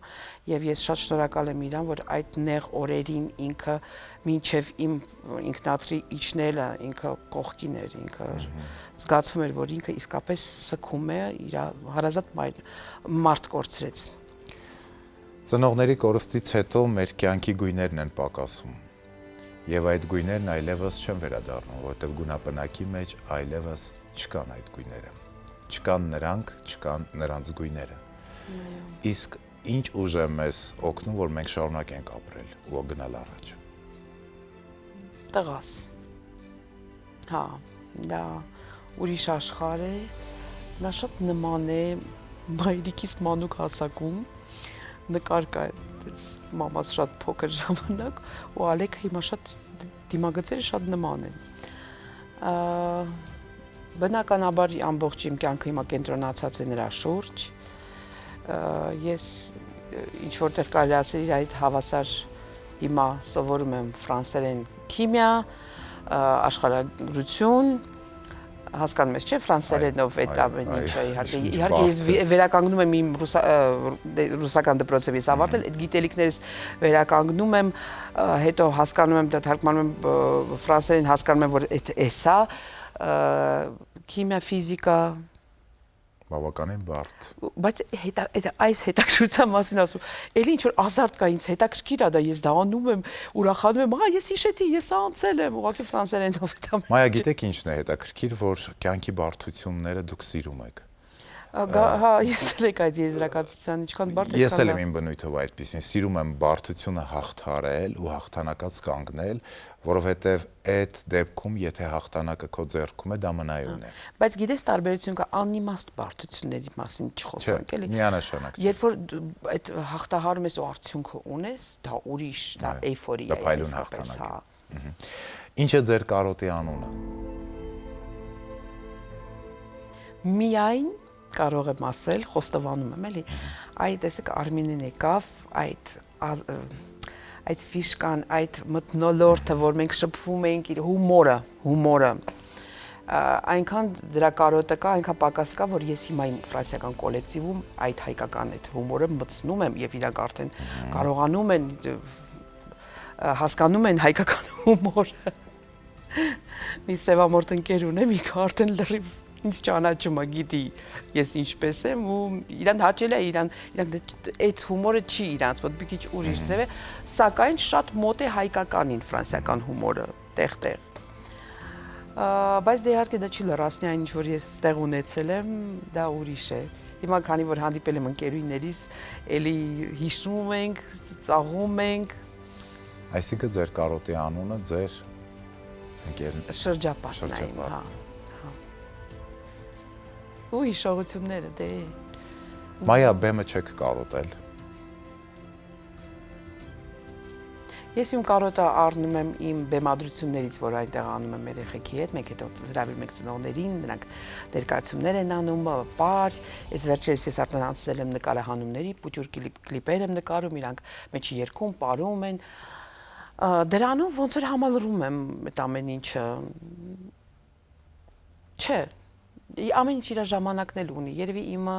եւ ես շատ շնորհակալ եմ իրան, որ այդ նեղ օրերին ինքը մինչեւ իմ ինքնաթրի իջնելը ինքը կողքին էր, ինքը զգացվում էր, որ ինքը իսկապես սքում է, իր հարազատ մարդ կորցրեց։ Ծնողների կորստից հետո մեր կյանքի գույներն են պակասում եւ այդ գույներն այլևս չեն վերադառնում, որովհետեւ գունապնակի մեջ այլևս չկան այդ գույները, չկան նրանք, չկան նրանց գույները։ Իսկ ինչ ուժ է մեզ օգնում, որ մենք շարունակենք ապրել ու գնալ առաջ։ Տղաս։ Հա, դա ուրիշ աշխարհ է, նա շատ նման է մայրիկիս մանուկ հասակում, նկար կա մամաս շատ փոքր ժամանակ ու Ալեքը հիմա շատ դիմագծերը շատ նման են։ Բնականաբար ամբողջ իմ կյանքը հիմա կենտրոնացած է նրա շուրջ։ Ես ինչ որտեղ կարելի ասել իր այդ հավասար հիմա սովորում եմ ֆրանսերեն քիմիա, աշխարհագրություն, հասկանում ես, չէ՞, ֆրանսերենով այդ ամեն ինչը իհարկե ես վերականգնում եմ իմ ռուսական դպրոցով ես ավարտել, այդ գիտելիքներս վերականգնում եմ, հետո հասկանում եմ, դա թարգմանում եմ ֆրանսերեն, հասկանում եմ, որ էսա քիմիա, ֆիզիկա բավականին բարդ։ Բայց այս հետաքրքրության մասին ասում, էլի ինչ որ ազարտ կա ինձ հետաքրքիր է դա, ես դա անում եմ, ուրախանում եմ, ես հիշեցի, ես անցել եմ, ուղղակի ֆրանսերենով այդ ամենը։ Մայա, գիտեք ինչն է հետաքրքիր, որ կյանքի բարդությունները դուք սիրում եք։ Հա, ես էլ եք այդ եզրակացության, ինչքան բարդ է։ Ես էլ եմ իմ բնույթով այդպեսին, սիրում եմ բարդությունը հաղթարել ու հաղթանակած կանգնել, որովհետև այդ դեպքում, եթե հաղթանակը քո ձեռքում է, դա մնայուն է։ Բայց գիտես, տարբերություն կա անիմաստ բարդությունների մասին չխոսանք, էլի։ Միանշանակ։ Երբ որ այդ հաղթահարում ես ու արդյունքը ունես, դա ուրիշ, դա էյֆորիա է, փայլուն հաղթանակ է։ Ինչ է ձեր կարոտի անունը։ Միայն կարող եմ ասել, խոստովանում եմ, էլի, այ տեսեք Արմինեն եկավ, այդ ֆիշկան, այդ մթնոլորտը, որ մենք շփվում ենք իր հումորը, այնքան դրա կարոտը կա, այնքան պակաս կա, որ ես հիմա իմ ֆրանսիական կոլեկտիվում այդ հայկական այդ հումորը մտցնում եմ եւ իրանք արդեն կարողանում են հասկանում են հայկական հումորը։ Մի սևամորթ ընկեր ունեմ, ինքը արդեն լրիվ ինձ ճանաչում է, գիտի ես ինչպես եմ ու իրան հաճել է, իրանք այդ հումորը չի իրանց, ոտ մի քիչ ուրիշ ձև է, սակայն շատ մոտ է հայկականին ֆրանսիական հումորը, տեղ-տեղ։ Բայց դե իհարկե դա չի լրացնի այն ինչ որ ես ստեղ ունեցել եմ, դա ուրիշ է։ Հիմա քանի որ հանդիպել եմ ընկերուհիներիս, էլի հիշում ենք, ծաղում ենք։ Այսինքն ձեր կարոտի անունը ձեր ընկերն շրջապատն, հա։ Ու հիշողությունները, դե։ Մայա, բեմը չեք կարոտել։ Ես իմ կարոտը առնում եմ իմ բեմադրություններից, որ այնտեղ անում եմ երեխեքի հետ, մենք հետո հրավիրում ենք ծնողներին, նրանք ներկայացումներ են անում, պար, ես վերջերս ես արդեն անցել եմ նկարահանումների, պուճուր կլիպեր եմ նկարում, իրանք մեջի երգում, պարում են։ Դրանով ոնց որ համալրում եմ այդ ամեն ինչը։ Չէ, ամեն ինչ իր ժամանակն էլ ունի, երևի իմը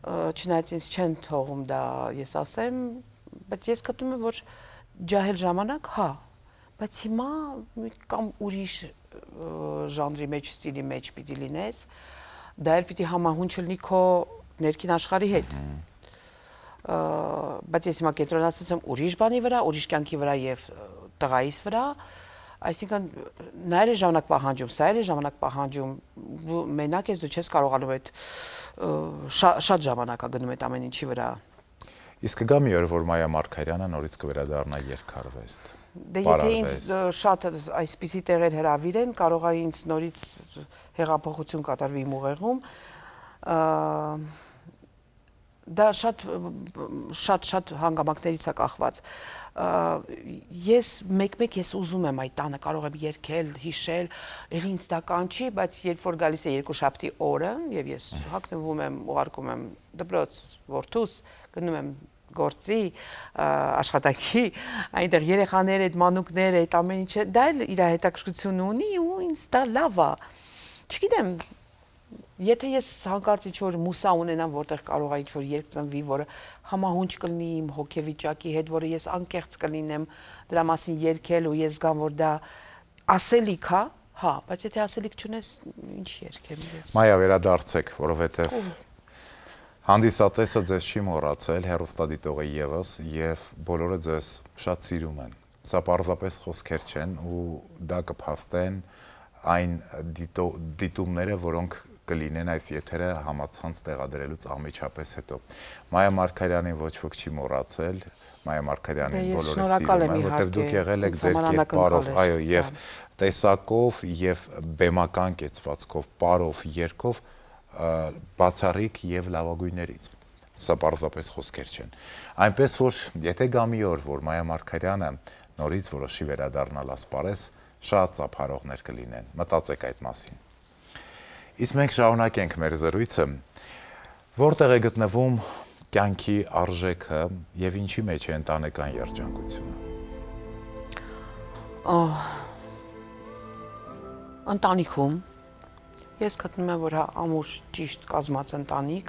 չնայած ինձ չեն թողում դա ես ասեմ, բայց ես գտնում եմ, որ ջահել ժամանակ, հա, բայց հիմա կամ ուրիշ ժանրի մեջ, ստիլի մեջ պիտի լինես, դա էլ պիտի համահունչ լինի քո ներքին աշխարհի հետ։ Բայց ես հիմա կենտրոնացած եմ ուրիշ բանի վրա, ուրիշ կյանքի վրա եւ տղայիս վրա, այսինքն նա էլ է ժամանակ պահանջում, սա էլ է ժամանակ պահանջում, դու մենակ ես, դու չես կարողանում այդ շատ ժամանակ է գնում այդ ամեն ինչի վրա։ Իսկ կգա մի օր, որ Մայա Մարգարյանը նորից կվերադառնա երգարվեստ։ Դե եթե ինձ շատ այսպիսի տեղեր հրավիրեն, կարող է ինձ նորից հեղափոխություն կատարվի իմ ուղեղում։ Դա շատ հանգամանքներից է կախված։ Ես մեկ-մեկ ես ուզում եմ այդ տանը կարող եմ երգել, հիշել, ելի ինձ դա կանչի, բայց երբ որ գալիս է երկուշաբթի օրը եւ ես հագնվում եմ, ուղարկում եմ դպրոց, որդուս, գնում եմ գործի, աշխատանքի, այնտեղ երեխաները, այդ մանուկները, այդ ամեն ինչը, դա էլ իր հետաքրքրություն ունի ու ինձ դա լավ է։ Չգիտեմ, եթե ես հանկարծ ինչ-որ մուսա ունենամ, որտեղ կարող է ինչ-որ երգ ծնվի, որը համահունչ կլինի իմ հոգեվիճակի հետ, որը ես անկեղծ կլինեմ դրա մասին երգել ու ես զգամ, որ դա ասելիք է, հա, բայց եթե ասելիք չունես, ինչ երգեմ ես։ Մայա, վերադարձեք, որովհետև հանդիսատեսը ձեզ չի մոռացել, հեռուստադիտողը ևս, եւ բոլորը ձեզ շատ սիրում են։ Սա պարզապես խոսքեր չեն ու դա կփաստեն այն դիտումները, որոնք կլինեն այս եթերը համացանց տեղադրելուց անմիջապես հետո։ Մայա Մարգարյանին ոչ ոք չի մոռացել, Մայա Մարգարյանին բոլորը սիրում են, որտեղ դուք եղել եք ձեր կերպարով, այո, եւ տեսակով եւ բեմական կեցվածքով, պարով, երգով բացառիկ եւ լավագույններից։ Սա պարզապես խոսքեր չեն։ Այնպես որ եթե գա մի օր, որ Մայա Մարգարյանը նորից որոշի վերադառնալ ասպարեզ, շատ ծափարողներ կլինեն։ Մտածեք այդ մասին։ Իսկ մենք շարունակենք մեր զրույցը, որտեղ է գտնվում կյանքի արժեքը եւ ինչի մեջ է ընտանեկան երջանկությունը։ Ընտանիքում ես գտնում եմ, որ ամուր ճիշտ կազմած ընտանիք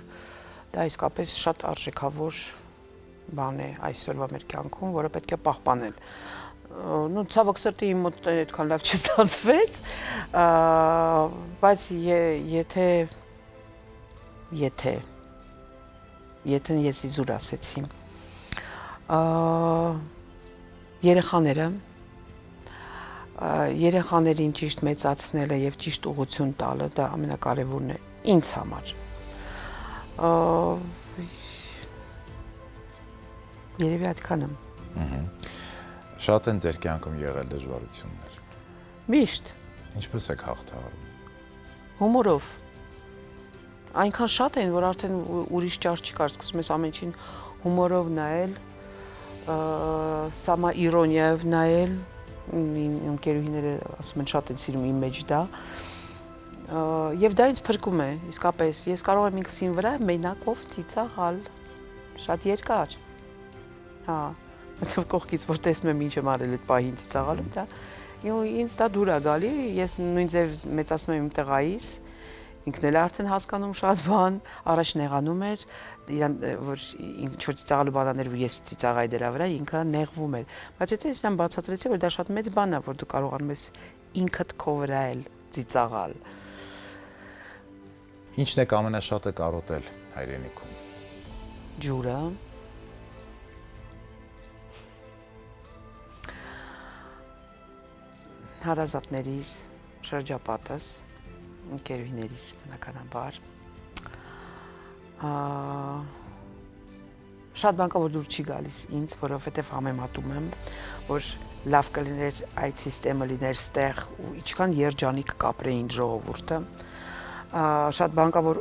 դա իսկապես շատ արժեքավոր բան է այսօրվա մեր կյանքում, որը պետք է պահպանել։ Ну, ցավոք սրտի իմ մոտ այդքան լավ չստացվեց, բայց եթե ես իզուր ասեցի, երեխաներին ճիշտ մեծացնելը եւ ճիշտ ուղղություն տալը դա ամենակարևորն է ինձ համար։ Երևի այդքանը։ Շատ են ձեր կյանքում եղել դժվարություններ։ Միշտ Ինչպես եք հաղթահարում։ հումորով։ Այնքան շատ են, որ արդեն ուրիշ ճար չկար, սկսում ես ամեն ինչին հումորով նայել, սամաիրոնիայով նայել, ընկերուհիները ասում են շատ են սիրում իմ մեջ դա, եւ դա ինձ փրկում է, իսկապես, ես կարող եմ ինքս ինձ վրա մենակով ծիծաղալ, շատ երկար, հա, մտավ կողքից, որ տեսնում եմ ինչ եմ արել այդ պահին ծիծաղալու, դա, ինձ դա դուր է գալի, ես նույն ձև մեծացնում եմ իմ տղայիս, ինքն էլ արդեն հասկանում շատ բան, առաջ նեղանում էր, իրան որ ինչ-որ ծիծաղալու բանաներ ու ես ծիծաղայի դրա վրա, ինքը նեղվում էր։ Բայց եթե ես նրան բացատրեցի, որ դա շատ մեծ բան է, որ դու կարողանում ես ինքդ քո վրա էլ ծիծաղալ։ Ինչն եք ամենաշատը կարոտել հայրենիքում։ Ջուրը։ Հարազատներիս, շրջապատս, ընկերուհիներիս բնականաբար։ Շատ բան կա, որ դուր չի գալիս ինձ, որովհետև համեմատում եմ, որ լավ կլիներ այդ համակարգը լիներ ստեղ ու ինչքան երջանիկ կապրեին ժողովուրդը։ Շատ բան կա, որ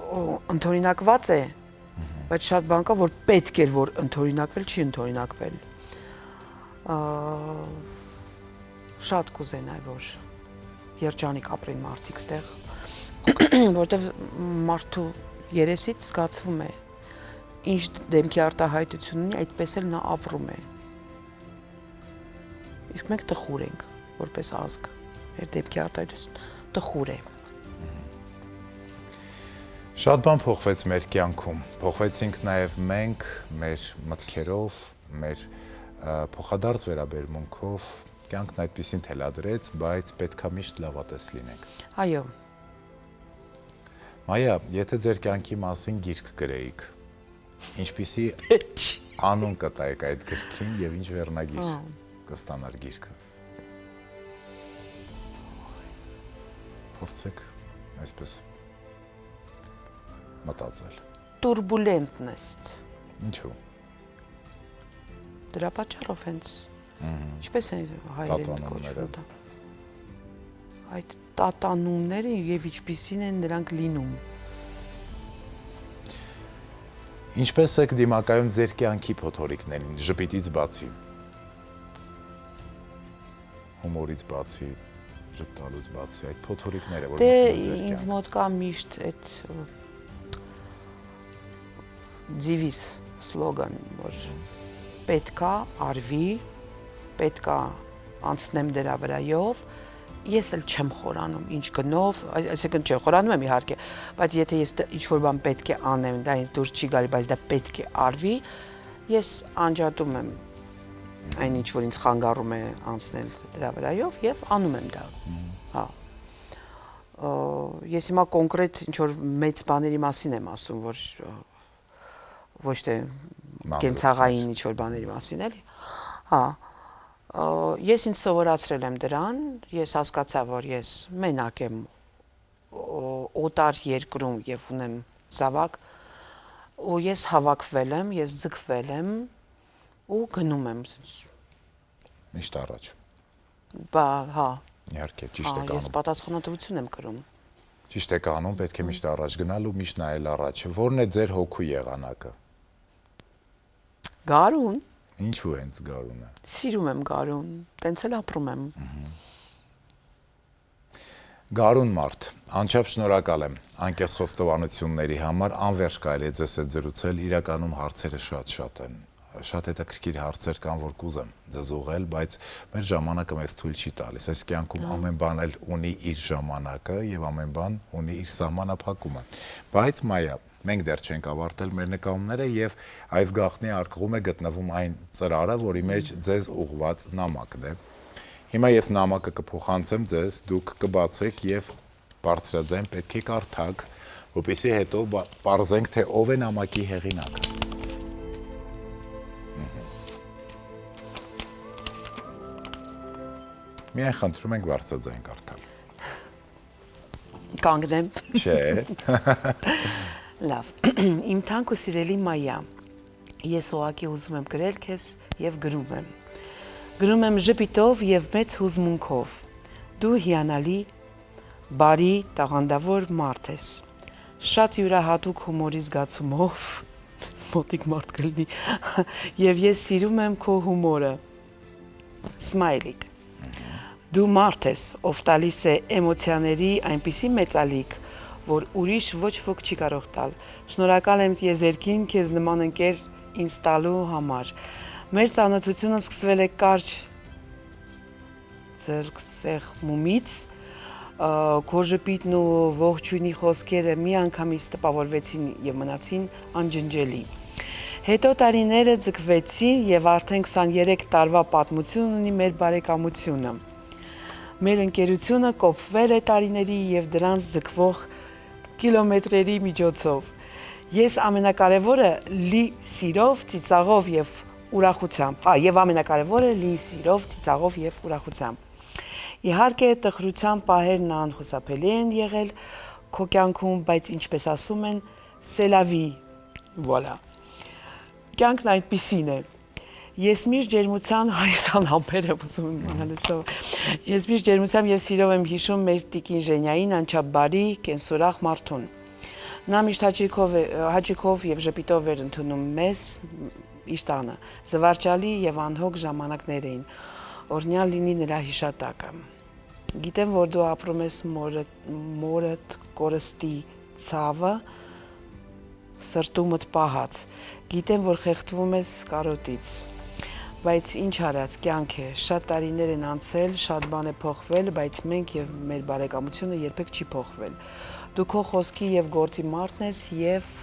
ընդօրինակված է, բայց շատ բան կա, որ պետք էր, որ ընդօրինակվել, չի ընդօրինակվել։ Շատ կուզենայի, որ երջանիկ ապրեն մարդիկ ստեղ, որտեղ մարդու երեսից զգացվում է, ինչ դեմքի արտահայտություն ունի, այդպես էլ նա ապրում է։ Իսկ մենք տխուր ենք, որպես ազգ, մեր դեմքի արտահայտությունը տխուր է։ Շատ բան փոխվեց մեր կյանքում, փոխվեցինք նաև մենք, մեր մտքերով, մեր փոխադարձ վերաբերմունքով, կյանքն այդպեսին թելադրեց, բայց պետքա միշտ լավատես լինենք։ Այո։ Մայա, եթե ձեր կյանքի մասին գիրք գրեիք, ինչպիսի անուն կտայիք այդ գրքին եւ ինչ վերնագիր կստանար գիրքը։ Փորձեք այսպես մտածել։ Տուրբուլենտնեստ։ Ինչու։ Դրա պատճառով հենց ինչպես է հայերեն կոչվում դա։ Այդ տատանումները եւ ինչպիսին են նրանք լինում։ Ինչպես եք դիմակայում ձեր կյանքի փոթորիկներին, ժպիտից բացի։ Հումորից բացի, ժպտալուց բացի, այդ փոթորիկները, որ մտնում են ձեր կյանք։ Ինձ մոտ կա միշտ այդ ձիվիս սլոգան, որ պետքա արվի, պետքա անցնեմ դրա վրայով, ես էլ չեմ խորանում, ինչ գնով, այսինքն չէ, խորանում եմ իհարկե, բայց եթե ես ինչ-որ բան պետք է անեմ, դա ինձ դուր չի գալի, բայց դա պետք է արվի, ես անջատում եմ այն ինչ, որ ինձ խանգարում է անցնել դրա վրայով եւ անում եմ դա։ Հա։ Ես հիմա կոնկրետ ինչ-որ մեծ բաների մասին եմ ասում, որ ոչ թե կենցաղային ինչ-որ բաների մասին էլի։ Հա։ Ես ինձ սովորացրել եմ դրան, ես հասկացա, որ ես մենակ եմ օտար երկրում եւ ունեմ զավակ, ու ես հավաքվել եմ, ես ձգվել եմ ու գնում եմ։ Միշտ առաջ։ Բա, հա։ Իհարկե, ճիշտ եք անում։ Ես պատասխանատվություն եմ կրում։ Ճիշտ եք անում, պետք է միշտ առաջ գնալ ու միշտ նայել առաջ։ Որն է ձեր հոգու եղանակը։ Գարուն։ Ինչու հենց գարունը։ Սիրում եմ գարուն, տենց էլ ապրում եմ։ Գարուն մարդ, անչափ շնորհակալ եմ անկեղծ խոստովանությունների համար, անվերջ կարելի է ձեզ հետ զրուցել, իրականում հարցերը շատ են։ շատ հետաքրքիր հարցեր կան, որ կուզեմ ձեզ ուղղել, բայց մեր ժամանակը մեզ թույլ չի տալիս։ Այս կյանքում ամեն բան էլ ունի իր ժամանակը եւ ամեն բան ունի իր սահմանափակումը։ Բայց Մայա, մենք դեռ չենք ավարտել մեր նկարները եւ այս գաղտնի արկղում է գտնվում այն ծրարը, որի մեջ ձեզ ուղված նամակն է։ Հիմա ես նամակը կփոխանցեմ ձեզ, դուք կբացեք եւ բարձրաձայն պետք է կարդաք, որպեսզի հետո պարզենք, թե ով է նամակի հեղինակը։ Միայն խնդրում ենք բարձրաձայն կարդալ։ Կանգնեմ։ Չէ։ Լավ։ Իմ թանկ ու սիրելի Մայա, ես ուղղակի ուզում եմ գրել քեզ եւ գրում եմ։ Գրում եմ ժպիտով եւ մեծ հուզմունքով։ Դու հիանալի, բարի, տաղանդավոր մարդ ես։ Շատ յուրահատուկ հումորի զգացումով, մոտիկ մարդ կլինի, եւ ես սիրում եմ քո հումորը։ Սմայլիկ։ Դու մարդ ես, ով տալիս է էմոցիաների այնպիսի մեծալիք, որ ուրիշ ոչ ոք չի կարող տալ։ Շնորհակալ եմ եզերքին քեզ նման ընկեր ինձ տալու համար։ Մեր ծանոթությունը սկսվել է կարճ ձեռքսեղմումից, քո ժպիտն ու ողջույնի խոսքերը մի անգամից տպավորվեցին եւ մնացին անջնջելի։ Հետո տարիները ձգվեցին եւ արդեն 23 տարվա պատմություն ունի մեր բարեկամությունը։ Մեր ընկերությունը կոփվել է տարիների եւ դրանց ձգվող կիլոմետրերի միջոցով։ Ես ամենակարևորը լի սիրով, ծիծաղով եւ ուրախությամբ, եւ ամենակարևորը լի սիրով, ծիծաղով եւ ուրախությամբ։ Իհարկե տխրության պահերն անխուսափելի են եղել քո կյանքում, բայց ինչպես ասում են, սելավի, վոլա։ Կյանքն այդպիսին է։ Ես միշտ ջերմության հայսան համբեր եմ ուզում իմանալեսով։ Ես միշտ ջերմությամբ եւ սիրով եմ հիշում մեր տիկին Ժենյային անչափ բարի, կենսուրախ մարդուն։ Նա միշտ հաճիկով եւ ժպիտով էր ընդունում մեզ իր տանը։ Զվարճալի եւ անհոգ ժամանակներ էին։ Օրհնյալ լինի նրա հիշատակը։ Գիտեմ, որ դու ապրում ես մորդ կորստի ցավը սրտումդ պահած։ Գիտեմ, որ խեղդվում ես կարոտից։ Բայց ինչ արած, կյանք է, շատ տարիներ են անցել, շատ բան է փոխվել, բայց մենք եւ մեր բարեկամությունը երբեք չի փոխվել։ Դու քո խոսքի եւ գործի մարդն ես եւ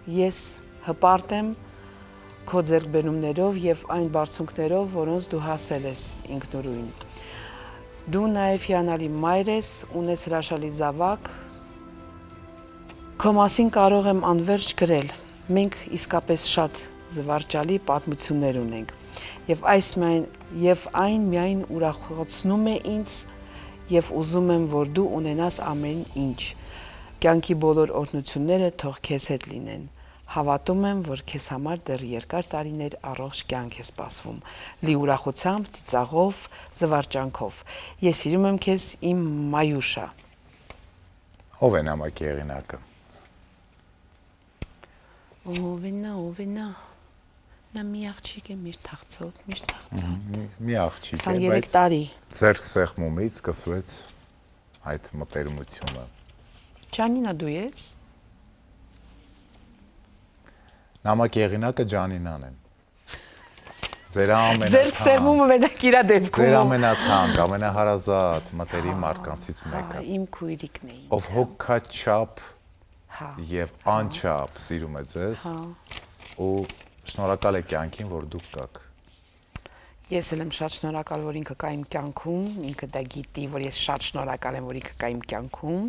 ես հպարտ եմ քո ձեռքբերումներով եւ այն բարձունքներով, որոնց դու հասել ես ինքնուրույն։ Դու նաեւ հիանալի մայր ես, ունես հրաշալի զավակ։ Քո մասին կարող եմ անverջ գրել։ Մենք իսկապես շատ զվարճալի պատմություններ ունենք եւ այն միայն ուրախացնում է ինձ եւ ուզում եմ, որ դու ունենաս ամեն ինչ։ Կյանքի բոլոր օրհնությունները թող քեզ հետ լինեն։ Հավատում եմ, որ քեզ համար դեռ երկար տարիներ առողջ կյանք է սպասվում, լի ուրախությամբ, ծիծաղով, զվարճանքով։ Ես սիրում եմ քեզ, իմ Մայուշա։ Ով է նամակի հեղինակը։ Ով է նա։ Նա մի աղջիկ է, միշտ թաղծոտ։ Մի աղջիկ է, 23 տարի։ Ձերք սեղմումից սկսվեց այդ մտերմությունը։ Ջանինա, դու ես։ Նամակի հեղինակը Ջանինան է։ Ձեր Ձեր սեղմումը մենակ իրա դեպքում։ Ձեր ամենաթանկ, ամենահարազատ մտերիմ մարդկանցից մեկը։ Իմ քույրիկն էին։ Ով հոգաչափ եւ անչափ սիրում է ձեզ ու շնորհակալ է կյանքին, որ դուք կաք։ Ես էլ եմ շատ շնորհակալ, որ ինքը կա իմ կյանքում, ինքը դա գիտի, որ ես շատ շնորհակալ եմ, որ ինքը կա իմ կյանքում։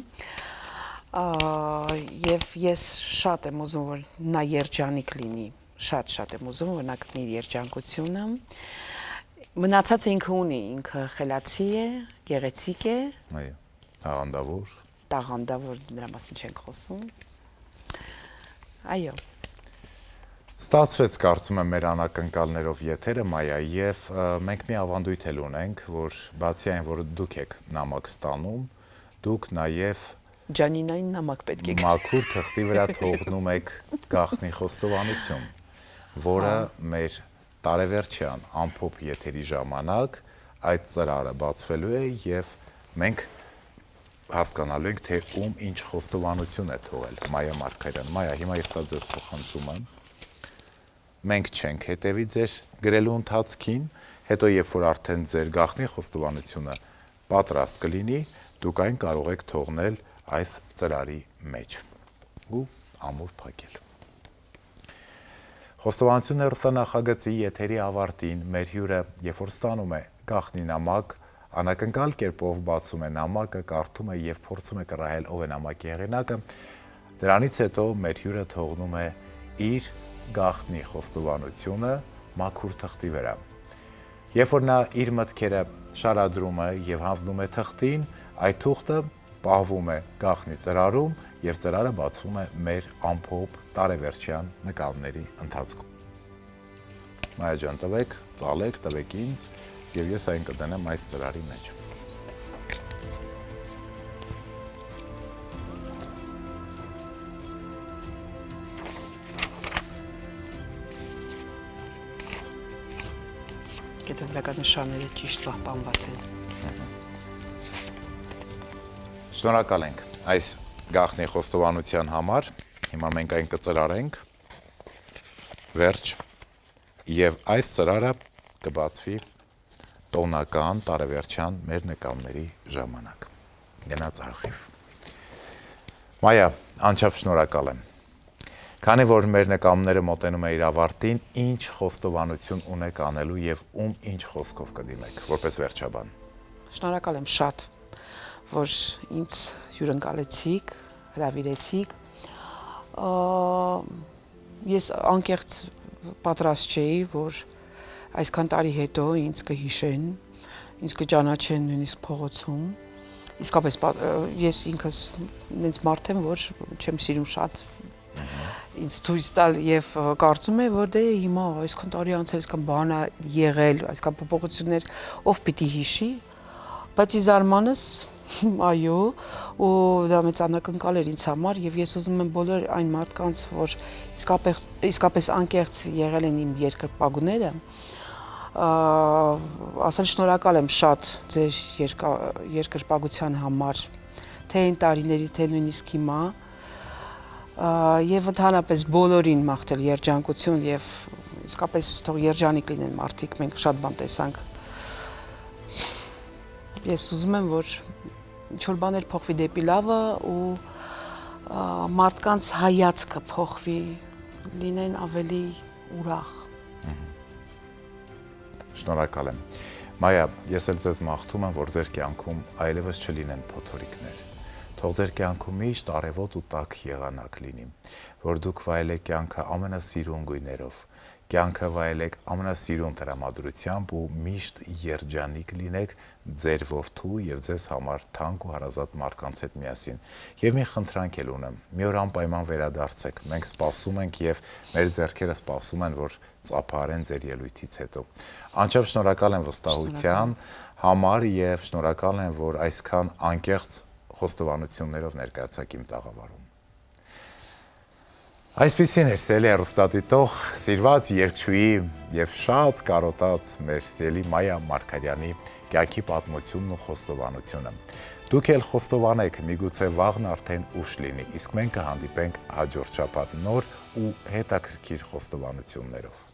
Եվ ես շատ եմ ուզում, որ նա երջանիկ լինի, շատ եմ ուզում, որ նա գտնի իր երջանկությունը։ Մնացածը ինքը ունի, ինքը խելացի է, գեղեցիկ է։ Տաղանդավոր։ Տաղանդավոր, նրա մասին չենք խոսում։ Այո։ Ստացվեց, կարծում եմ, մեր անակնկալներով եթերը, Մայա, եւ մենք մի ավանդույթ էլ ունենք, որ բացի այն, որ դուք եք նամակ ստանում, դուք նաեւ Ջանինային նամակ պետք է մաքուր թղթի վրա թողնում եք գաղտնի խոստովանություն, որը մեր տարեվերջյան ամփոփ եթերի ժամանակ այդ ծրարը բացվելու է եւ մենք հասկանալու ենք, թե ում ինչ խոստովանություն է թողել Մայա Մարգարյանը։ Մայա, հիմա ես սա ձեզ փոխանցում եմ։ Մենք չենք հետևի ձեր գրելու ընթացքին, հետո երբ որ արդեն ձեր գաղտնի խոստովանությունը պատրաստ կլինի, դուք այն կարող եք թողնել այս ծրարի մեջ ու ամուր փակել։ Խոստովանություն հեռուստանախագծի եթերի ավարտին մեր հյուրը, երբ որ ստանում է գաղտնի նամակ, անակնկալ կերպով բացում է նամակը, կարդում է եւ փորձում է կռահել ով է նամակի հեղինակը, դրանից հետո մեր հյուրը թողնում է իր գաղտնի խոստովանությունը մաքուր թղթի վրա։ Երբ որ նա իր մտքերը շարադրում է եւ հանձնում է թղթին, այդ թուղթը պահվում է գաղտնի ծրարում եւ ծրարը բացվում է մեր ամփոփ տարեվերջյան նկարների ընթացքում։ Մայա ջան, տվեք, ծալեք, տվեք ինձ եւ ես այն կդնեմ այս ծրարի մեջ։ Կետադրականնշանները ճիշտ պահպանված են։ Շնորհակալ ենք այս գաղտնի խոստովանության համար։ Հիմա մենք այն կծրարենք, վերջ, եւ այս ծրարը կբացվի տոնական տարեվերջյան մեր նկարների ժամանակ։ Գնաց արխիվ։ Մայա, անչափ շնորհակալ եմ։ Քանի որ մեր նկարները մոտենում է իր ավարտին, ինչ խոստովանություն ունեք անելու եւ ում ինչ խոսքով կդիմեք, որպես վերջաբան։ Շնորհակալ եմ շատ, որ ինձ հյուրընկալեցիք, հրավիրեցիք։ Ես անկեղծ պատրաստ չէի, որ այսքան տարի հետո ինձ կհիշեն, ինձ կճանաչեն նույնիսկ փողոցում։ Իսկապես ես ինքս ինձ մարդ եմ, որ չեմ սիրում շատ ինձ ցույց տալ եւ կարծում եմ, որ դե հիմա այսքան տարի անցել, այսքան բան է եղել, այսքան փոփոխություններ ով պիտի հիշի, բայց ի զարմանս այո, ու դա մեծ անակնկալ էր ինձ համար եւ ես ուզում եմ բոլոր այն մարդկանց, որ իսկապես անկեղծ եղել են իմ երկրպագուները, ասել շնորհակալ եմ շատ ձեր երկրպագության համար, թե այն տարիների, թե նույնիսկ հիմա, եւ ընդհանրապես բոլորին մաղթել երջանկություն եւ իսկապես թող երջանիկ լինեն մարդիկ, մենք շատ բան տեսանք։ Ես ուզում եմ, որ ինչ-որ բաներ փոխվի դեպի լավը ու մարդկանց հայացքը փոխվի, լինեն ավելի ուրախ։ Շնորհակալ եմ։ Մայա, ես էլ ձեզ մաղթում եմ, որ ձեր կյանքում այլևս չլինեն փոթորիկներ։ Թող ձեր կյանքում միշտ արևոտ ու տաք եղանակ լինի, որ դուք վայելեք կյանքը ամենասիրուն գույներով, կյանքը վայելեք ամենասիրուն տրամադրությամբ ու միշտ երջանիկ լինեք ձեր որդու եւ ձեզ համար թանկ ու հարազատ մարդկանց հետ միասին։ Եվ մի խնդրանք էլ ունեմ, մի օր անպայման վերադարձեք, մենք սպասում ենք եւ մեր ձեռքերը սպասում են, որ ծափարեն ձեր ելույթից հետո։ Անչափ շնորհակալ եմ վստահության համար եւ շնորհակալ եմ, որ այսքան անկեղծ խոստովանություններով ներկայացաք իմ տաղավարում։ Այսպիսին էր սիրելի հեռուստադիտող, սիրված երգչուհի եւ շատ կարոտած մեր սիրելի Մայա Մարգարյանի կյանքի պատմությունն ու խոստովանությունը։ Դուք էլ խոստովանեք, միգուցե վաղն արդեն ուշ լինի, իսկ մենք կհանդիպենք հաջորդ շաբաթ նոր ու հետաքրքիր խոստովանություններով։